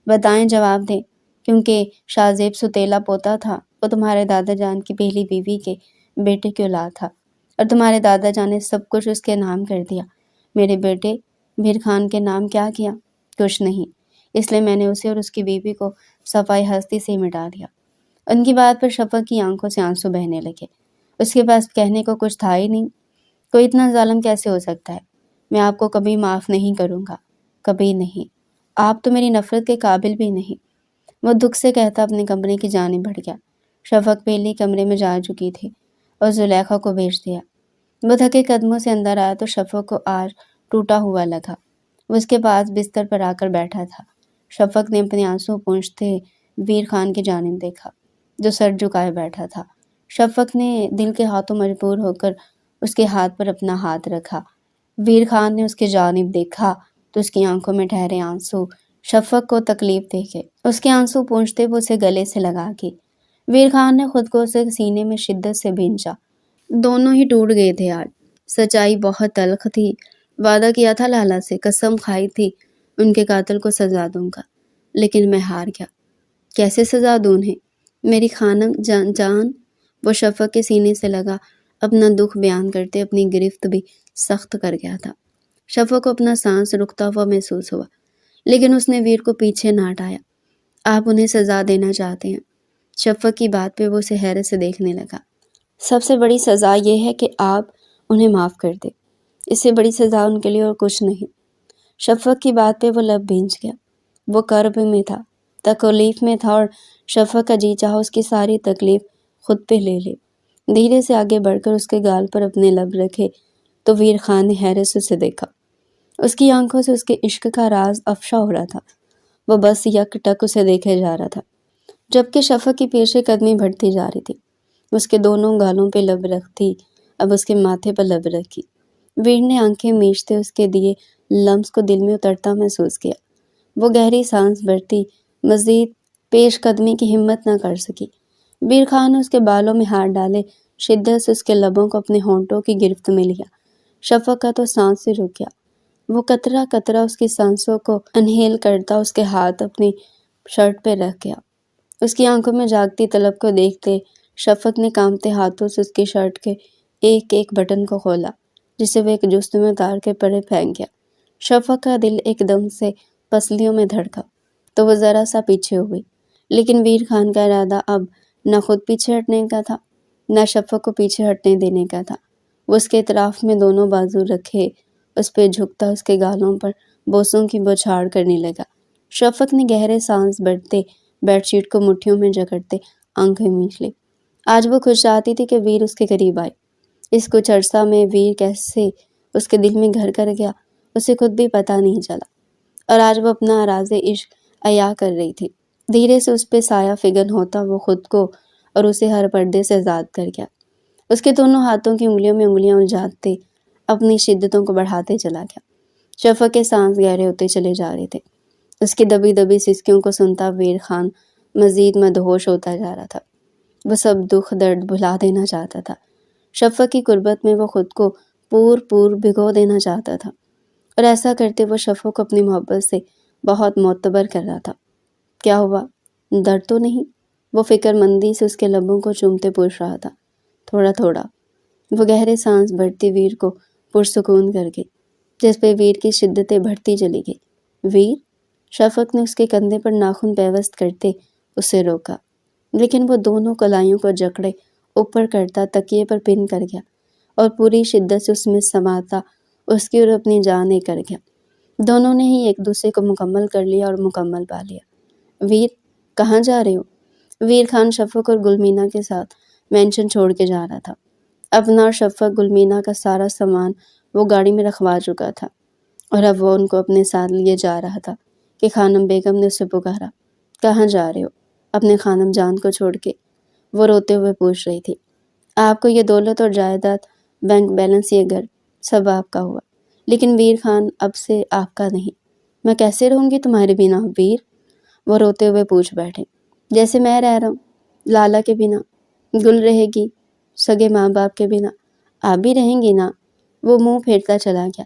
بتائیں، جواب دیں۔ کیونکہ شاہ زیب ستیلا پوتا تھا، وہ تمہارے دادا جان کی پہلی بیوی کے بیٹے کی اولاد تھا، اور تمہارے دادا جان نے سب کچھ اس کے نام کر دیا۔ میرے بیٹے میر خان کے نام کیا کیا؟ کچھ نہیں، اس لیے میں نے اسے اور اس کی بیوی کو صفائی ہستی سے مٹا دیا۔ ان کی بات پر شفق کی آنکھوں سے آنسو بہنے لگے۔ اس کے پاس کہنے کو کچھ تھا ہی نہیں۔ کوئی اتنا ظالم کیسے ہو سکتا ہے؟ میں آپ کو کبھی معاف نہیں کروں گا، کبھی نہیں۔ آپ تو میری نفرت کے قابل بھی نہیں۔ وہ دکھ سے کہتا اپنے کمرے کی جانب بڑھ گیا۔ شفق پہلے کمرے میں جا چکی تھی اور زلیخا کو بھیج دیا۔ وہ تھکے قدموں سے اندر آیا تو شفق کو آج ٹوٹا ہوا لگا۔ وہ اس کے پاس بستر پر آ کر بیٹھا تھا۔ شفق نے اپنے آنسو پونچھتے ویر خان کی جانب دیکھا جو سر جھکائے بیٹھا تھا۔ شفق نے دل کے ہاتھوں مجبور ہو کر اس کے ہاتھ پر اپنا ہاتھ رکھا۔ ویر خان نے اس کی جانب دیکھا تو اس کی آنکھوں میں ٹھہرے آنسو شفق کو تکلیف دے کے اس کے آنسو پونچھتے وہ اسے گلے سے لگا کے۔ ویر خان نے خود کو اسے سینے میں شدت سے بھینچا۔ دونوں ہی ٹوٹ گئے تھے آج۔ سچائی بہت تلخ تھی۔ وعدہ کیا تھا لالا سے، قسم کھائی تھی ان کے قاتل کو سزا دوں گا، لیکن میں ہار گیا۔ کیسے سزا دوں انہیں؟ میری خانم جان وہ شفق کے سینے سے لگا اپنا دکھ بیان کرتے اپنی گرفت بھی سخت کر گیا تھا۔ شفق کو اپنا سانس رکتا ہوا محسوس ہوا، لیکن اس نے ویر کو پیچھے نہ ہٹایا۔ آپ انہیں سزا دینا چاہتے ہیں؟ شفق کی بات پہ وہ اسے حیرت سے دیکھنے لگا۔ سب سے بڑی سزا یہ ہے کہ آپ انہیں معاف کر دیں، اس سے بڑی سزا ان کے لیے اور کچھ نہیں۔ شفق کی بات پہ وہ لب بھینچ گیا۔ وہ کرب میں تھا، تکلیف میں تھا، اور شفق کا جی چاہا اس کی ساری تکلیف خود پہ لے لے۔ دھیرے سے آگے بڑھ کر اس کے گال پر اپنے لب رکھے تو ویر خان نے حیرت سے اسے دیکھا۔ اس کی آنکھوں سے اس کے عشق کا راز افشا ہو رہا تھا۔ وہ بس یک ٹک اسے دیکھے جا رہا تھا، جبکہ شفق کی پیش قدمی بڑھتی جا رہی تھی۔ اس کے دونوں گالوں پہ لب رکھتی، اب اس کے ماتھے پر لب رکھی۔ ویر نے آنکھیں میچتے اس کے دیے لمس کو دل میں اترتا محسوس کیا۔ وہ گہری سانس بھرتی، مزید پیش قدمی کی ہمت نہ کر سکی۔ ویر خان نے اس کے بالوں میں ہاتھ ڈالے، شدت سے اس کے لبوں کو اپنے ہونٹوں کی گرفت میں لیا۔ شفق کا تو سانس ہی رک گیا۔ وہ قطرہ قطرہ اس کی سانسوں کو انہیل کرتا اس کے ہاتھ اپنی شرٹ پہ رکھ گیا۔ اس کی آنکھوں میں جاگتی طلب کو دیکھتے شفق نے کانپتے ہاتھوں سے اس کی شرٹ کے ایک ایک بٹن کو کھولا، جسے وہ ایک جست میں اتار کے پرے پھینک گیا۔ شفق کا دل ایک دم سے پسلیوں میں دھڑکا تو وہ ذرا سا پیچھے ہوئی، لیکن ویر خان کا ارادہ اب نہ خود پیچھے ہٹنے کا تھا نہ شفق کو پیچھے ہٹنے دینے کا تھا۔ وہ اس کے اطراف میں دونوں بازو رکھے اس پہ جھکتا اس کے گالوں پر بوسوں کی بوچھاڑ کرنے لگا۔ شفق نے گہرے سانس بھرتے بیڈ شیٹ کو مٹھیوں میں جکڑتے آنکھیں میچ لی۔ آج وہ خوش چاہتی تھی کہ ویر اس کے قریب آئے۔ اس کچھ عرصہ میں ویر کیسے اس کے دل میں گھر کر گیا اسے خود بھی پتہ نہیں چلا، اور آج وہ اپنا راز عشق عیاں کر رہی تھی۔ دھیرے سے اس پہ سایہ فگن ہوتا وہ خود کو اور اسے ہر پردے سے آزاد کر گیا۔ اس کے دونوں ہاتھوں کی انگلیوں میں انگلیاں الجھاتے اپنی شدتوں کو بڑھاتے چلا گیا۔ شفق کے سانس گہرے ہوتے چلے جا رہے تھے۔ اس کی دبی دبی سسکیوں کو سنتا ویر خان مزید مدہوش ہوتا جا رہا تھا۔ وہ سب دکھ درد بھلا دینا چاہتا تھا۔ شفق کی قربت میں وہ خود کو پور بھگو دینا چاہتا تھا، اور ایسا کرتے وہ شفق کو اپنی محبت سے بہت معتبر کر رہا تھا۔ کیا ہوا؟ درد تو نہیں؟ وہ فکر مندی سے اس کے لبوں کو چومتے پوچھ رہا تھا۔ تھوڑا تھوڑا۔ وہ گہرے سانس بھرتی ویر کو پرسکون کر گئی، جس پہ ویر کی شدتیں بڑھتی چلی گئی۔ ویر؟ شفق نے اس کے کندھے پر ناخن پیوست کرتے اسے روکا، لیکن وہ دونوں کلائیوں کو جکڑے اوپر کرتا تکیے پر پن کر گیا اور پوری شدت سے اس میں سماتا اس کی اور اپنی جان ایک کر گیا۔ دونوں نے ہی ایک دوسرے کو مکمل کر لیا اور مکمل پا لیا۔ ویر، کہاں جا رہے ہو؟ ویر خان شفق اور گلمینا کے ساتھ مینشن چھوڑ کے جا رہا تھا۔ اپنا اور شفق گلمینا کا سارا سامان وہ گاڑی میں رکھوا چکا تھا، اور اب وہ ان کو اپنے ساتھ لیے جا رہا تھا کہ خانم بیگم نے اسے پکارا۔ کہاں جا رہے ہو؟ اپنے خانم جان کو چھوڑ کے، وہ روتے ہوئے پوچھ رہی تھی۔ آپ کو یہ دولت اور جائیداد، بینک بیلنس، یہ گھر، سب آپ کا ہوا، لیکن ویر خان اب سے آپ کا نہیں۔ میں کیسے رہوں گی تمہارے بنا ویر؟ وہ روتے ہوئے پوچھ بیٹھے۔ جیسے میں رہ رہا ہوں، لالا کے بنا، گل رہے گی سگے ماں باپ کے بنا، آپ بھی رہیں گی نا؟ وہ منہ پھیرتا چلا گیا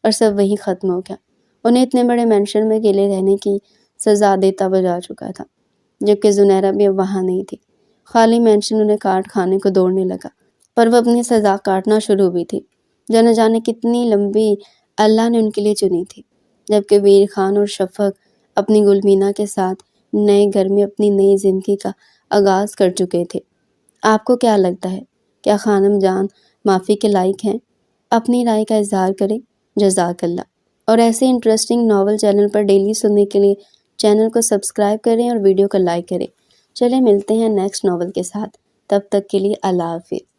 اور سب وہی ختم ہو گیا۔ انہیں اتنے بڑے مینشن میں اکیلے رہنے کی سزا دیتا بجا چکا تھا، جبکہ زنیرہ بھی اب وہاں نہیں تھی۔ خالی مینشن انہیں کاٹ کھانے کو دوڑنے لگا، پر وہ اپنی سزا کاٹنا شروع بھی تھی، جو نہ جانے کتنی لمبی اللہ نے ان کے لیے چنی تھی۔ جبکہ ویر خان اور شفق اپنی گلمینا کے ساتھ نئے گھر میں اپنی نئی زندگی کا آغاز کر چکے تھے۔ آپ کو کیا لگتا ہے؟ کیا خانم جان معافی کے لائق ہیں؟ اپنی رائے کا اظہار کریں۔ جزاک اللہ۔ اور ایسے انٹرسٹنگ ناول چینل پر ڈیلی سننے کے لیے چینل کو سبسکرائب کریں اور ویڈیو کو لائک کریں۔ چلیں ملتے ہیں نیکسٹ ناول کے ساتھ، تب تک کے لیے اللہ حافظ۔